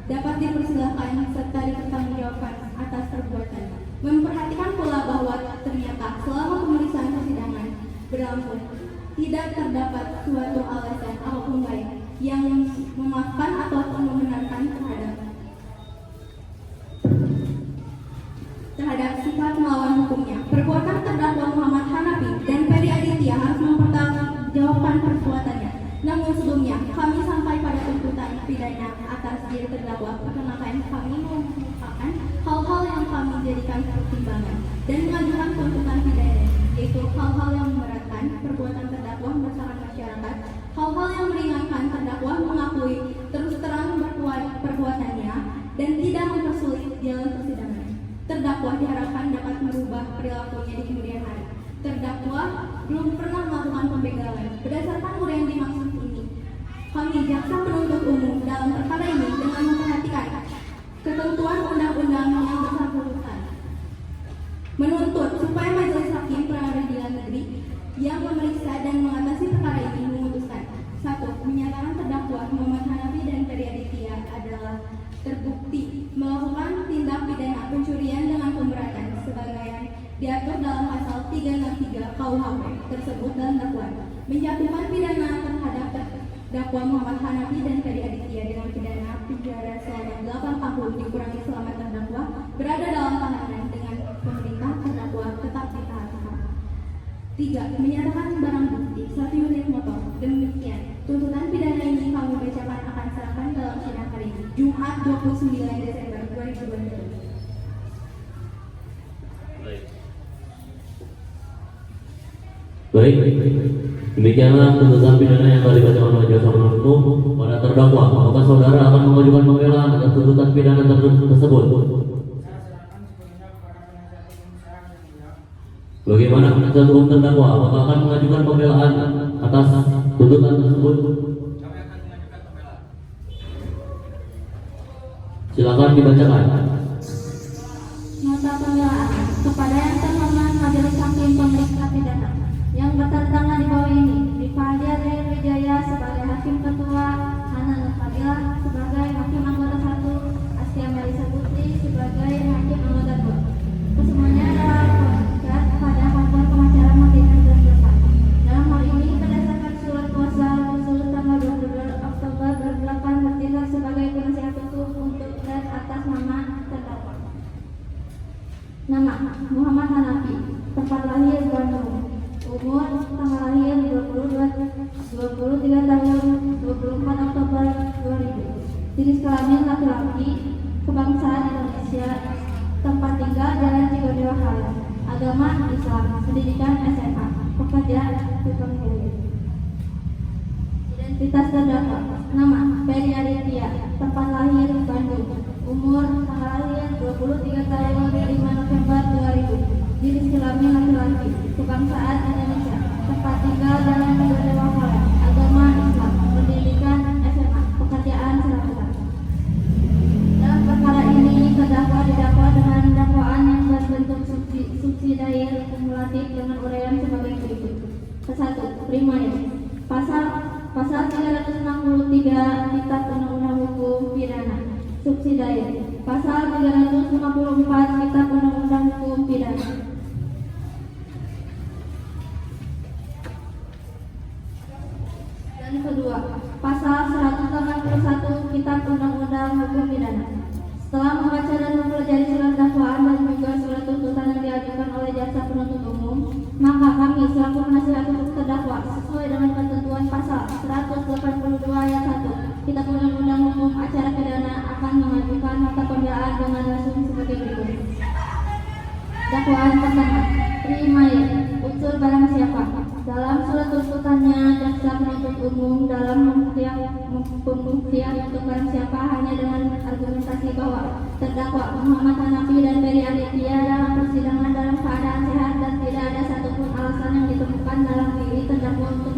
dapat dipersilakan serta dipertanggungjawabkan atas perbuatan. Memperhatikan pula bahwa ternyata selama pemeriksaan persidangan berlangsung tidak terdapat suatu alasan apapun baik yang memaafkan ataupun membenarkan terhadap sifat melawan hukumnya. Perbuatan terdakwa Muhammad Hanafi dan Ferry Aditya harus mempertanggungjawabkan perbuatannya. Namun sebelumnya, kami sampai pada tuntutan pidana atas diri terdakwa. Perkenalkan, kami mengungkapkan hal-hal yang kami jadikan pertimbangan dan mengajukan tuntutan pidana, yaitu hal-hal yang memberatkan perbuatan terdakwa meresahkan masyarakat, hal-hal yang meringankan terdakwa mengakui terus terang perbuatannya dan tidak mempersulit jalan persidangan. Terdakwa diharapkan dapat merubah perilakunya di kemudian hari. Terdakwa belum pernah melakukan pembegalan. Berdasarkan uraian dimaksud ini, kami jaksa penuntut umum dalam perkara ini dengan memperhatikan ketentuan undang-undang yang bersangkutan, menuntut supaya Majelis Hakim Pengadilan Negeri yang memeriksa dan mengatasi perkara ini memutuskan: 1. Menyatakan terdakwa Muhammad Hanafi dan Ferry Aditya adalah terbukti melakukan tindak pidana pencurian dengan pemberatan sebagaimana diatur dalam pasal 363 KUHP tersebut dalam dakwaan, menjatuhkan pidana terhadap terdakwa Muhammad Hanafi dan Ferry Aditya dengan pidana penjara selama 8 tahun dikurangi selama terdakwa berada dalam tahanan dengan pemerintah terdakwa tetap ditahan. 3. Menyatakan barang bukti 1 unit motor. Demikian tuntutan pidana ini kami bacakan akan serahkan dalam sidang hari ini, Jumat 29 Desember 2020. Baik, demikianlah tuntutan pidana yang telah dibacakan oleh jaksa penuntut umum pada terdakwa. Apakah saudara akan mengajukan pembelaan atas tuntutan pidana tersebut? Bagaimana penasihat hukum terdakwa? Apakah akan mengajukan pembelaan atas tuntutan tersebut? Kami akan mengajukan pembelaan. Silakan dibacakan. Nota pembelaan kepada yang terhormat Majelis Hakim Pemeriksa Pidana yang bertanggung di bawah ini, Rifaldi Adrian Wijaya sebagai Hakim Ketua, Hana Nurfadila sebagai Hakim Anggota 1, Astia Melisa Putri sebagai Hakim Anggota 2. Kesemuanya adalah mengikat pada hasil pengacara Madinah dan Berkat. Dalam hal ini berdasarkan surat kuasa usul tanggal 22 Oktober 2008 bertindak sebagai penasihat hukum untuk dan atas nama terdakwa. Nama: Muhammad Hanafi. Tempat lahir: Bandung. Umur: tanggal lahir 23 tahun 24 Oktober 2000. Jenis kelamin laki-laki. Kebangsaan Indonesia. Tempat tinggal: Jalan Cigodewa Halim. Agama Islam. Pendidikan SMA. Pekerja tukang kulit. Identitas terdakwa: nama: Ferry Aditya. Tempat lahir: Bandung. Umur: tanggal lahir 23 tahun 5 November 2000. Jenis kelamin laki-laki. Kebangsaan Indonesia. Tempat tinggal: Jalan Cigodewa Halim. Agama Islam. Pendidikan SMA. Pekerjaan serabutan. Dalam perkara ini terdakwa didakwa dengan dakwaan yang berbentuk subsidiar kumulatif dengan uraian sebagai berikut. 1. Primer. Pasal 363 Kitab Undang-Undang Hukum Pidana. Subsidiar. Pasal 354 Kitab Undang-Undang Hukum Pidana. Dan kedua, pasal 181 Kitab Undang-Undang Hukum Pidana. Setelah membaca dan mempelajari surat dakwaan dan juga surat tuntutan yang diajukan oleh jaksa penuntut umum, maka kami selaku penasihat hukum terdakwa sesuai dengan ketentuan pasal 182 ayat 1 Kitab Undang-Undang Hukum Acara Pidana akan mengajukan nota pembelaan dengan langsung sebagai berikut. Dakwaan pertama: Primer. Unsur barang siapa. Dalam surat tuntutannya, jaksa penuntut umum dalam pembuktian untuk barang siapa hanya dengan argumentasi bahwa terdakwa Muhammad Hanafi dan Ferry Aditya dalam persidangan dalam keadaan sehat dan tidak ada satupun alasan yang ditemukan dalam diri terdakwa untuk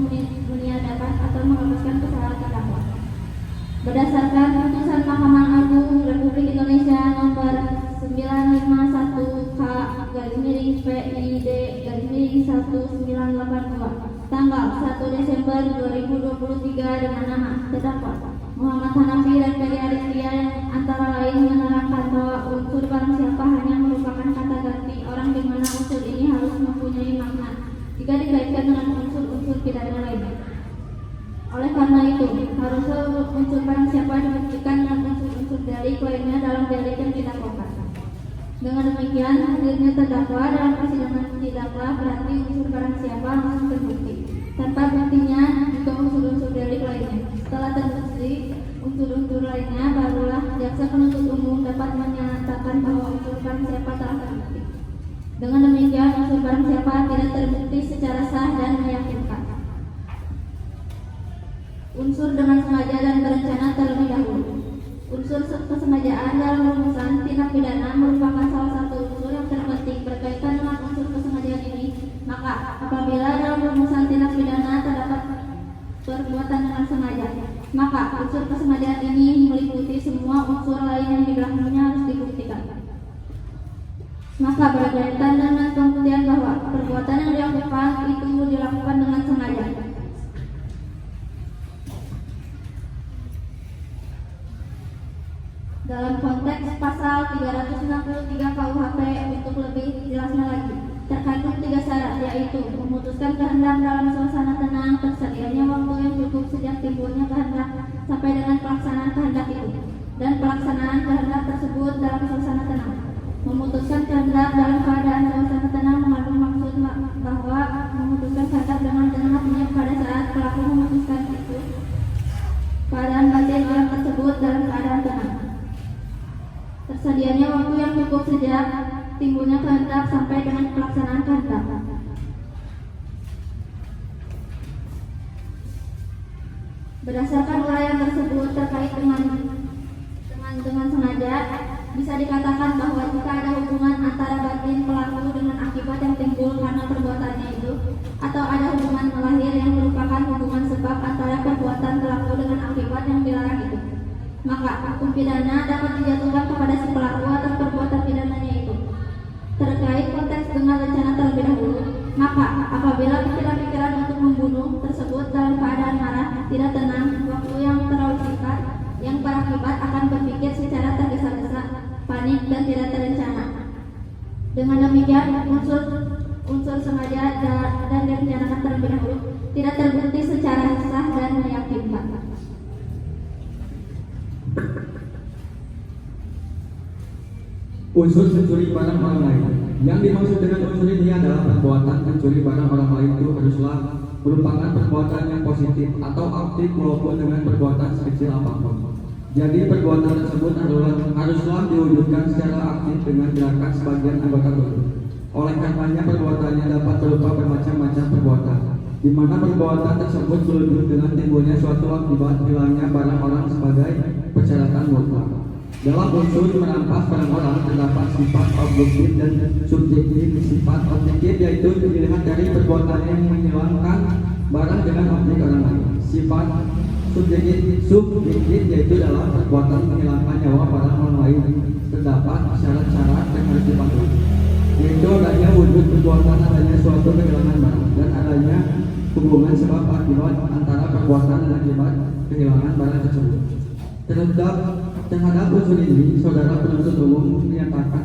meniadakan atau menghapuskan kesalahan terdakwa. Berdasarkan putusan Mahkamah Agung Republik Indonesia nomor 951/PID/1982 tanggal 1 Desember 2023 dengan nama terdakwa Muhammad Hanafi dan Ferry Aditya yang antara lain menerangkan bahwa unsur barang siapa hanya merupakan kata ganti orang di mana unsur ini harus mempunyai makna jika dikaitkan dengan unsur-unsur pidana lainnya. Oleh karena itu, harusnya unsur barang siapa dibuktikan dengan unsur-unsur delik lainnya dalam delik yang didakwakan. Dengan demikian, hadirnya terdakwa dalam persidangan didakwa berarti unsur barang siapa langsung terbukti. Tanpa buktinya juga unsur-unsur delik lainnya. Setelah terbukti unsur-unsur lainnya, barulah jaksa penuntut umum dapat menyatakan bahwa unsur barang siapa telah terbukti. Dengan demikian, unsur barang siapa tidak terbukti secara sah dan meyakinkan. Unsur dengan sengaja dan berencana terlebih dahulu. Unsur kesengajaan dalam rumusan tindak pidana merupakan salah satu unsur yang terpenting berkaitan dengan unsur kesengajaan ini. Maka apabila dalam rumusan tindak pidana terdapat perbuatan dengan sengaja, maka unsur kesengajaan ini meliputi semua unsur unsur lain yang di belakangnya harus dibuktikan. Maka berkaitan dengan pembuktian bahwa perbuatan yang dilakukan itu dilakukan dengan sengaja. Dalam konteks pasal 363 KUHP untuk lebih jelasnya lagi, terkandung 3 syarat, yaitu memutuskan kehendak dalam suasana tenang, tersedianya waktu yang cukup sejak timbulnya kehendak sampai dengan pelaksanaan kehendak itu, dan pelaksanaan kehendak tersebut dalam suasana tenang. Memutuskan kehendak dalam keadaan suasana tenang mengandung maksud bahwa memutuskan kehendak dengan tenang artinya pada saat pelaku memutuskan itu, keadaan batin orang tersebut dalam keadaan tenang. Tersedianya waktu yang cukup sejak timbulnya kehendak sampai dengan pelaksanaan kehendak. Berdasarkan uraian tersebut terkait dengan sengaja, bisa dikatakan bahwa jika ada hubungan antara batin pelaku dengan akibat yang timbul karena perbuatannya itu, atau ada hubungan lahir yang merupakan hubungan sebab antara perbuatan pelaku dengan akibat yang dilarang itu, maka hukum pidana dapat dijatuhkan kepada si pelaku atas perbuatan pidananya itu. Terkait konteks dengan rencana terlebih dahulu, maka apabila pikiran-pikiran untuk membunuh tersebut dalam keadaan marah, tidak tenang, waktu yang terlalu singkat, yang berakibat akan berpikir secara tergesa-gesa, panik, dan tidak terencana. Dengan demikian, unsur sengaja dan direncanakan terlebih dahulu tidak terbukti secara sah dan meyakinkan. Unsur mencuri barang orang lain. Yang dimaksud dengan unsur ini adalah perbuatan mencuri barang orang lain itu haruslah merupakan perbuatan yang positif atau aktif maupun dengan perbuatan sekecil apapun. Jadi perbuatan tersebut haruslah diwujudkan secara aktif dengan gerakan sebagian anggota tubuh. Oleh karenanya perbuatannya dapat berupa bermacam-macam perbuatan, di mana perbuatan tersebut berujung dengan timbulnya suatu akibat hilangnya barang orang sebagai persyaratan mutlak. Dalam unsur merampas barang orang terdapat sifat objektif dan subjektif. Sifat objektif yaitu dilihat dari perbuatannya yang menghilangkan barang dengan objek orang lain. Sifat subjektif yaitu dalam perbuatan menghilangkan nyawa barang orang lain terdapat syarat-syarat yang harus dipatuhi, yaitu adanya wujud perbuatan, adanya suatu kehilangan barang, dan adanya hubungan sebab akibat antara perbuatan dan akibat kehilangan barang tersebut. Terhadap unsur ini, saudara penuntut umum menyatakan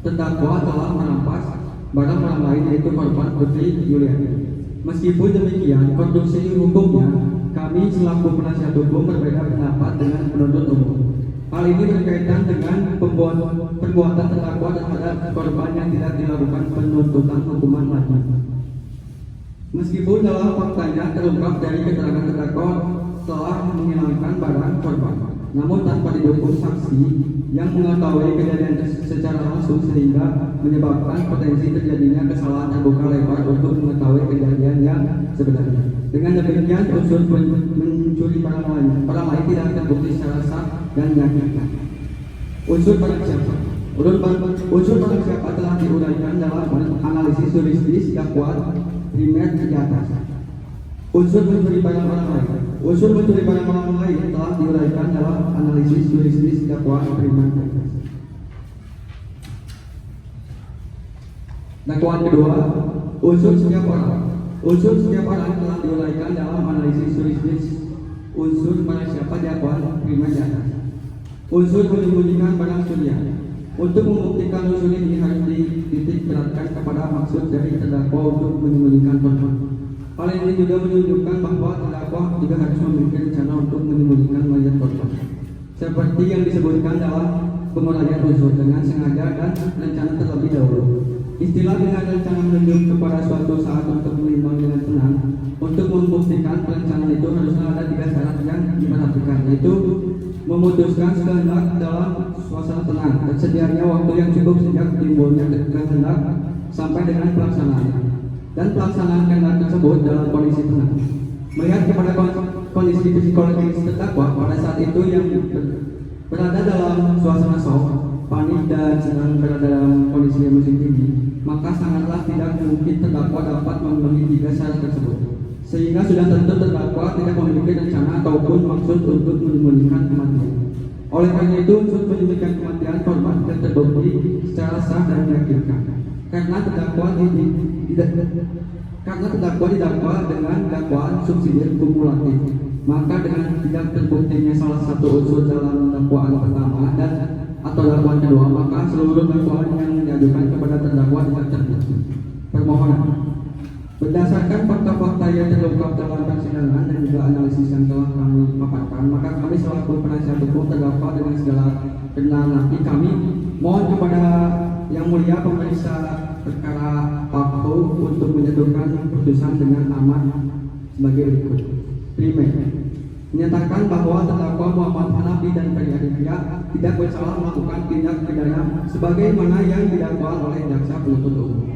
terdakwa telah merampas barang orang lain, yaitu korban Putri Yuliani. Meskipun demikian, konstruksi hukumnya, kami selaku penasihat hukum berbeda pendapat dengan penuntut umum. Hal ini berkaitan dengan perbuatan terdakwa terhadap korban yang tidak dilakukan penuntutan hukuman lagi. Meskipun dalam faktanya terungkap dari keterangan terdakwa telah menghilangkan barang korban, namun tanpa didukung saksi yang mengetahui kejadian secara langsung sehingga menyebabkan potensi terjadinya kesalahan terbuka lebar untuk mengetahui kejadian yang sebenarnya. Dengan demikian, unsur mencuri barang lain tidak terbukti secara sah dan meyakinkan. Unsur barang siapa? Unsur barang siapa telah diuraikan dalam analisis jurisdis dakwaan primer di atas. Unsur mencuri barang orang lain. Unsur mencuri barang orang lain telah diuraikan dalam analisis jurisdis dakwaan primer. Dakwaan kedua, unsur setiap orang. Unsur setiap orang telah diuraikan dalam analisis jurisdis unsur barang siapa dakwaan primer di atas. Unsur menyembunyikan barang curian. Untuk membuktikan unsur ini harus dititik beratkan kepada maksud dari terdakwa untuk menyembunyikan korban. Hal ini juga menunjukkan bahwa terdakwa juga harus memiliki rencana untuk menyembunyikan mayat korban, seperti yang disebutkan dalam penguraian unsur dengan sengaja dan rencana terlebih dahulu. Istilah dengan rencana menunjuk kepada suatu saat untuk menimbang dengan tenang. Untuk membuktikan perencanaan itu harusnya ada 3 syarat yang diperhatikan, yaitu memutuskan kehendak dalam suasana tenang, tersedianya waktu yang cukup sejak timbulnya kehendak sampai dengan pelaksanaannya, dan pelaksanaan kehendak tersebut dalam kondisi tenang. Melihat kepada kondisi psikologis terdakwa pada saat itu yang berada dalam suasana shock, panik, dan sedang berada dalam kondisi emosi tinggi, maka sangatlah tidak mungkin terdakwa dapat memenuhi 3 syarat tersebut, sehingga sudah tentu terdakwa tidak memiliki rencana ataupun maksud untuk menyembunyikan kematian. Oleh karena itu, unsur menyebutkan kematian korban dan terbukti secara sah dan meyakinkan. Karena terdakwa didakwa dengan dakwaan subsidiar kumulatif, maka dengan tidak terbuktinya salah satu unsur dalam dakwaan pertama dan atau dakwaan kedua, maka seluruh dakwaan yang diajukan kepada terdakwa tidak terbukti. Permohonan. Berdasarkan fakta-fakta yang terungkap dalam persidangan dan juga analisis yang telah kami paparkan, maka kami selaku penasihat hukum terdakwa dengan segala kerendahan hati kami mohon kepada Yang Mulia pemeriksa perkara Pakpo untuk menjatuhkan putusan dengan amat sebagai berikut. Primer, menyatakan bahwa terdakwa Muhammad Hanafi dan Ferry Aditya tidak bersalah melakukan tindak pidana sebagaimana yang didakwa oleh jaksa penuntut umum.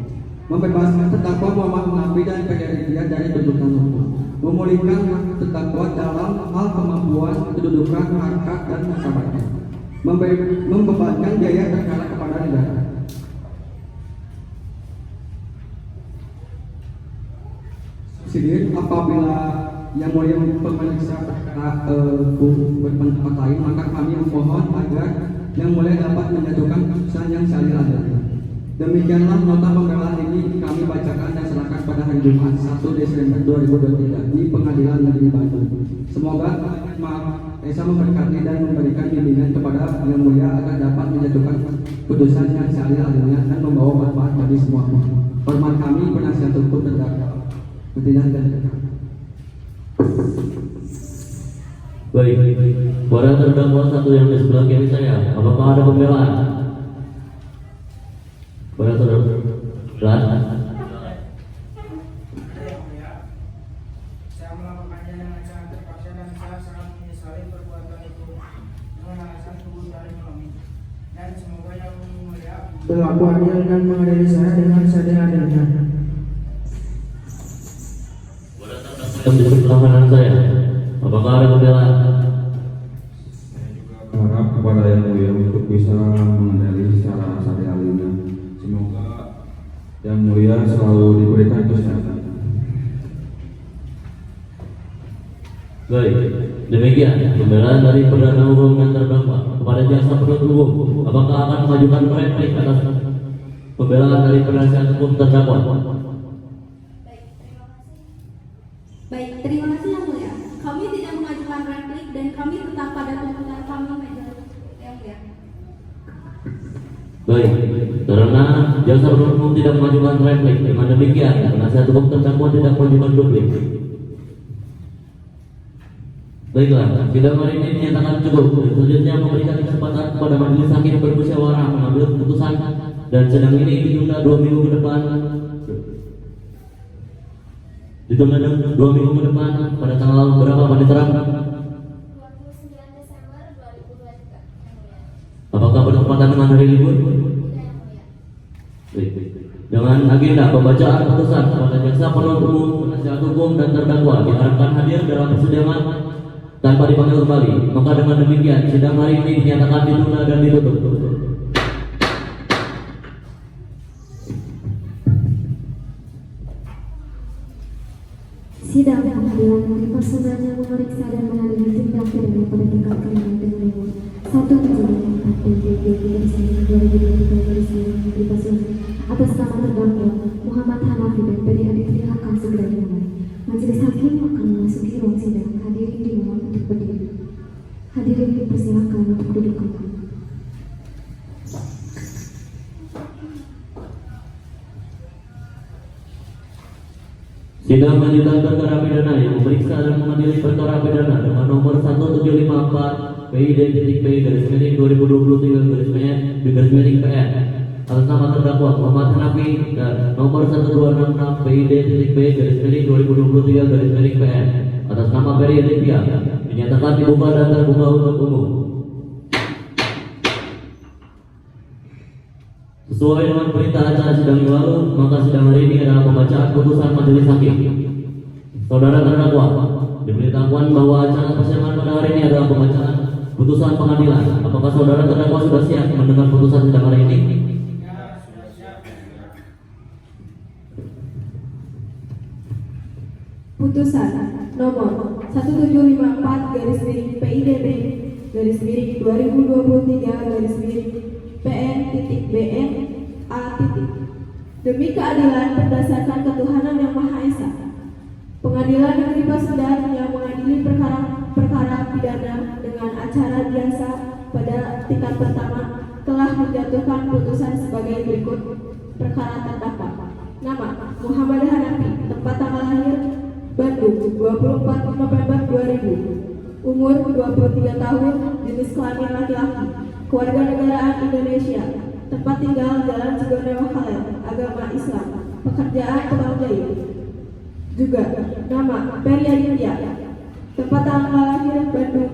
Membebaskan terdakwa Muhammad Hanafi dan Ferry Aditya dari tuntutan hukum. Memulihkan hak terdakwa dalam hal kemampuan, kedudukan, harkat, dan martabatnya. Membebankan biaya perkara kepada negara. Subsidiar apabila Yang Mulia pemeriksa perkara berpendapat lain, maka kami memohon agar Yang Mulia dapat menjatuhkan putusan yang seadil-adilnya. Demikianlah nota pembelaan ini kami bacakan dan serahkan pada hari Jumat 1 Desember 2023 di Pengadilan Negeri Bandung. Semoga Maha Esa memberkati dan memberikan bimbingan kepada Yang Mulia agar dapat menjatuhkan putusan yang seadil-adilnya dan membawa manfaat bagi semua. Hormat kami penasihat hukum terdakwa. Tidak dan Baik, para terdakwa satu yang di sebelah kiri saya, apakah ada pembelaan? Para terdakwa, Saya melakukannya dengan sangat terpaksa dan saya sangat menyesali perbuatan itu dengan alasan tubuh dari kami. Dan semoga Yang Mulia berlaku adil dan mengadili saya dengan seadil-adilnya. Yang di sebelah kanan saya, apakah ada pembelaan? Saya juga berharap kepada Yang Mulia untuk bisa mengendali secara seadil-adilnya. Semoga Yang Mulia selalu diberikan kesehatan. Baik, demikian pembelaan dari perdana hukum dan terdakwa kepada jaksa penuntut umum. Apakah akan mengajukan replik atas pembelaan dari penasihat hukum terdakwa? Baik, terima kasih Yang Mulia. Kami tidak mengajukan replik dan kami tetap pada tuntutan kami majelis Yang Mulia. Baik, karena jaksa penuntut umum tidak mengajukan replik, dengan demikian penasihat hukum terdakwa tidak mengajukan duplik. Baiklah, sidang hari ini dinyatakan cukup. Selanjutnya memberikan kesempatan kepada majelis hakim bermusyawarah mengambil keputusan dan sidang ini ditunda 2 minggu ke depan. Ditunda 2 minggu ke depan pada tanggal berapa Pak Diterang? 29 Desember 2023. Apakah bertepatan dengan hari libur? Tidak, Yang Mulia. Baik. Dengan agenda pembacaan putusan kepada jaksa penuntut umum, penasihat hukum dan terdakwa diharapkan hadir dalam persidangan tanpa dipanggil kembali. Maka dengan demikian sidang hari ini dinyatakan ditunda dan ditutup. Sidang pengadilan negeri Pasundan yang memeriksa dan mengadili tindak pidana pada tingkat keringan dengan nomor 174 PDB garis miring 2023 garis miring negeri Pasundan atas nama terdakwa Muhammad Hanafi dan Ferry Aditya akan segera dimulai. Majelis hakim akan memasuki ruang sidang. Hadirin dimohon untuk berdiri. Hadirin dipersilakan untuk duduk kembali. Sidang lanjutan perkara pidana yang memeriksa dan mengadili perkara pidana dengan nomor 1754 PID.P garis miring 2023 garis miring PN atas nama terdakwa Muhammad Hanafi dan nomor 1266 PID.P garis miring 2023 garis miring PN atas nama Ferry Aditya dinyatakan dibuka dan terbuka untuk umum. Sesuai dengan perintah acara sidang yang lalu, maka sidang hari ini adalah pembacaan putusan majelis hakim. Saudara terdakwa, diberitahukan bahwa acara persidangan pada hari ini adalah pembacaan putusan pengadilan. Apakah saudara terdakwa sudah siap mendengar putusan sidang hari ini? Putusan nomor 1754 garis miring PIDB PN.BN A. Demi keadilan berdasarkan ketuhanan yang Maha Esa, Pengadilan Negeri Pasundan yang mengadili perkara pidana dengan acara biasa pada tingkat pertama telah menjatuhkan putusan sebagai berikut. Perkara terdakwa: nama Muhammad Hanafi, tempat tanggal lahir Bandung 24 November 2000, umur 23 tahun, jenis kelamin laki-laki, kewarganegaraan Indonesia, tempat tinggal Jalan Cigondewa Khaled, agama Islam, pekerjaan tukang jahit. Juga nama Ferry Aditya, tempat tanggal lahir Bandung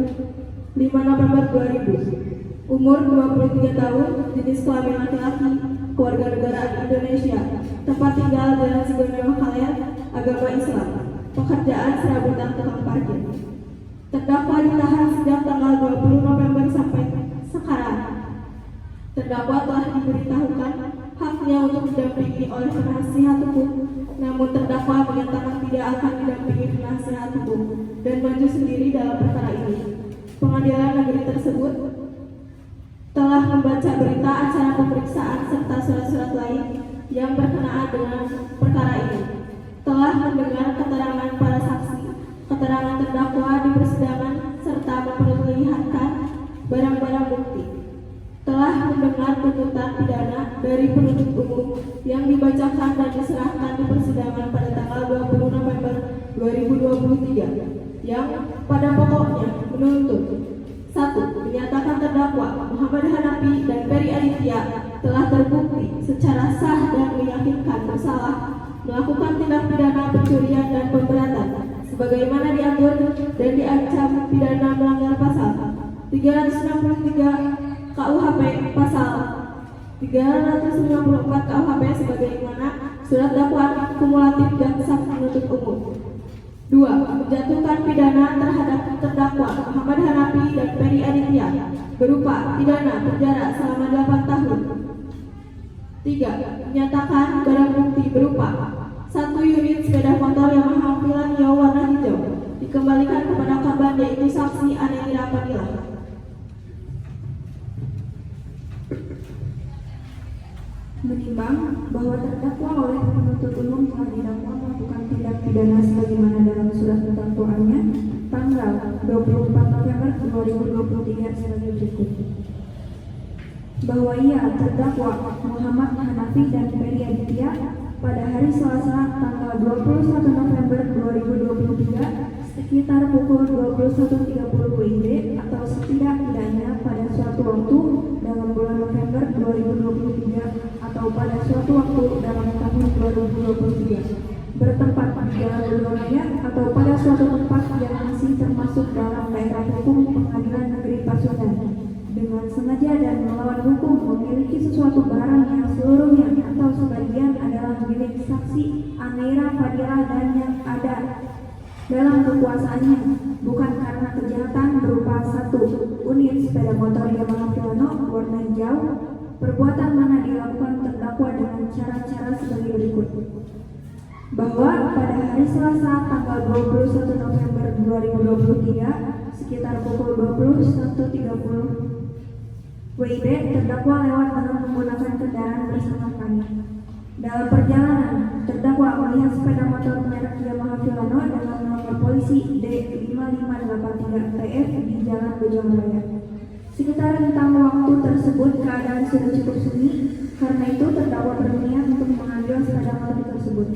5 November 2000, umur 23 tahun, jenis kelamin laki-laki, kewarganegaraan Indonesia, tempat tinggal Jalan Cigondewa Khaled, agama Islam, pekerjaan serabutan tukang parkir. Terdakwa ditahan sejak tanggal 20 November sampai sekarang. Terdakwa telah diberitahukan haknya untuk didampingi oleh penasihat hukum, namun terdakwa menyatakan tidak akan didampingi penasihat hukum dan maju sendiri dalam perkara ini. Pengadilan negeri tersebut telah membaca berita acara pemeriksaan serta surat-surat lain yang berkenaan dengan perkara ini, telah mendengar keterangan para saksi, keterangan terdakwa di persidangan serta memperlihatkan barang-barang bukti, telah mendengar tuntutan pidana dari penuntut umum yang dibacakan dan diserahkan di persidangan pada tanggal 20 November 2023 yang pada pokoknya menuntut: 1. Menyatakan terdakwa Muhammad Hanafi dan Ferry Aditya telah terbukti secara sah dan meyakinkan bersalah melakukan tindak pidana pencurian dan pemberatan sebagaimana diatur dan diancam pidana melanggar pasal 363 KUHP, pasal 394 KUHP sebagaimana surat dakwaan kumulatif jaksa penuntut umum. 2. Menjatuhkan pidana terhadap terdakwa Muhammad Hanafi dan Ferry Aditya berupa pidana penjara selama 8 tahun. 3. Menyatakan barang bukti berupa 1 unit sepeda motor Yamaha Pilanio warna hijau dikembalikan kepada korban, yaitu saksi Anelira Fadila. Menimbang bahwa terdakwa oleh penuntut umum telah didakwa melakukan tindak pidana sebagaimana dalam surat dakwaannya tanggal 24 November 2023 sebagai berikut: bahwa ia terdakwa Muhammad Hanafi dan Ferry Aditya pada hari Selasa tanggal 21 November 2023 sekitar pukul 21.30 WIB atau setidak-tidaknya pada suatu waktu dalam bulan November 2023 atau pada suatu waktu dalam tahun 2023 bertempat di Jalan Raya atau pada suatu tempat yang masih termasuk dalam daerah hukum Pengadilan Negeri Pasundan dengan sengaja dan melawan hukum memiliki sesuatu barang yang seluruhnya atau sebagian adalah milik saksi Anelira Fadila dan yang ada dalam kekuasaannya, bukan karena kejahatan berupa 1 unit sepeda motor Yamaha Piano warna hijau, perbuatan mana dilakukan terdakwa dengan cara-cara sebagai berikut: bahwa pada hari Selasa tanggal 21 November 2023 sekitar pukul 21.30 WIB terdakwa lewat dengan menggunakan kendaraan bersama kami. Dalam perjalanan, terdakwa melihat sepeda motor merek Yamaha Piano dengan nomor polisi D5583TF di Jalan Bojong Raya. Sekitar rentang waktu tersebut keadaan sudah cukup sunyi, karena itu terdakwa berniat untuk mengambil sepeda motor tersebut.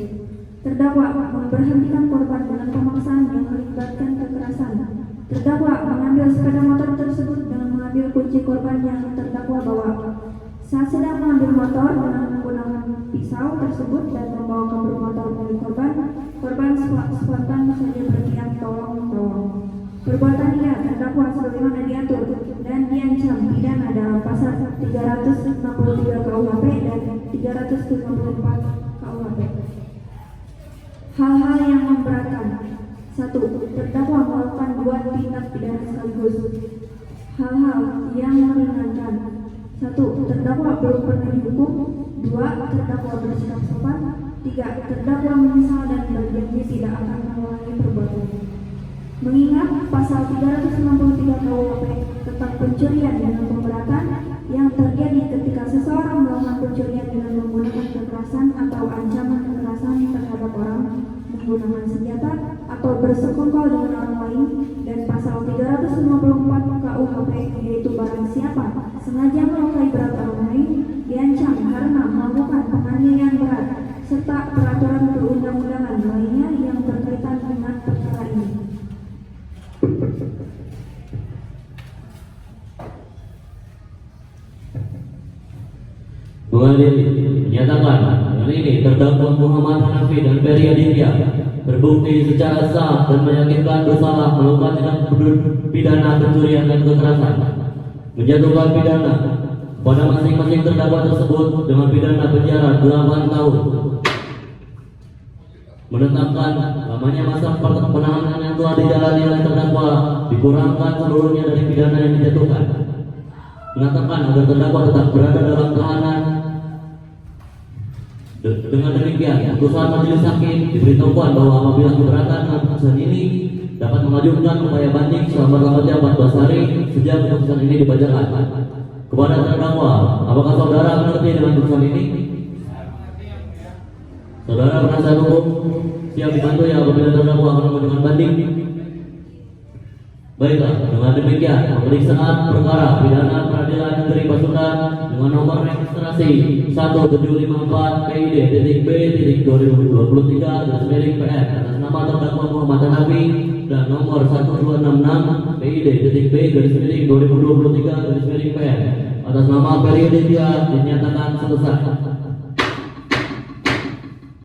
Terdakwa memberhentikan korban dengan pemaksaan yang melibatkan kekerasan. Terdakwa mengambil sepeda motor tersebut dengan mengambil kunci korban yang terdakwa bawa. Saat sedang mengambil motor dengan menggunakan pisau tersebut dan membawa kabur motor milik korban, korban spontan saja berteriak tolong. Perbuatannya terdakwa sebagaimana diatur dan diancam pidana dalam pasal 363 KUHP dan 354 KUHP. Hal-hal yang memberatkan: 1. Terdakwa melakukan 2 tindak pidana sekaligus. Hal-hal yang meringankan: 1. Terdakwa belum pernah dihukum. 2. Terdakwa bersikap sopan. 3. Terdakwa menyesal dan berjanji tidak akan mengulangi perbuatannya. Mengingat pasal 363 KUHP tentang pencurian dengan pemberatan yang terjadi ketika seseorang melakukan pencurian dengan menggunakan kekerasan atau ancaman kekerasan terhadap orang, menggunakan senjata atau bersekongkol dengan orang lain, dan pasal 354 KUHP yaitu barang siapa sengaja melukai berat orang lain diancam karena melakukan penganiayaan berat serta peraturan perundang-undangan lainnya yang berkaitan dengan perkara ini. Pengadilan menyatakan dengan ini terdakwa Muhammad Hanafi dan Ferry Aditya terbukti secara sah dan meyakinkan bersalah melakukan tindak pidana pencurian dan kekerasan, menjatuhkan pidana pada masing-masing terdakwa tersebut dengan pidana penjara 8 tahun, menetapkan lamanya masa penahanan yang telah dijalani oleh terdakwa dikurangkan seluruhnya dari pidana yang dijatuhkan, menetapkan agar terdakwa tetap berada dalam tahanan. Dengan demikian, putusan majelis hakim diberitahukan bahwa apabila keberatan dalam putusan ini dapat mengajukan upaya banding selambat-lambatnya 14 hari sejak putusan ini dibacakan. Kepada terdakwa, apakah saudara mengerti dengan putusan ini? Saudara penasihat hukum siap dibantu ya apabila terdakwa akan mengajukan banding? Baiklah, dengan demikian pemeriksaan perkara pidana peradilan negeri Pasundan dengan nomor registrasi 1754 PID.B.2023 atas nama terdakwa Muhammad Hanafi dan nomor 1266 PID.B.2023 atas nama Ferry Aditya dinyatakan selesai.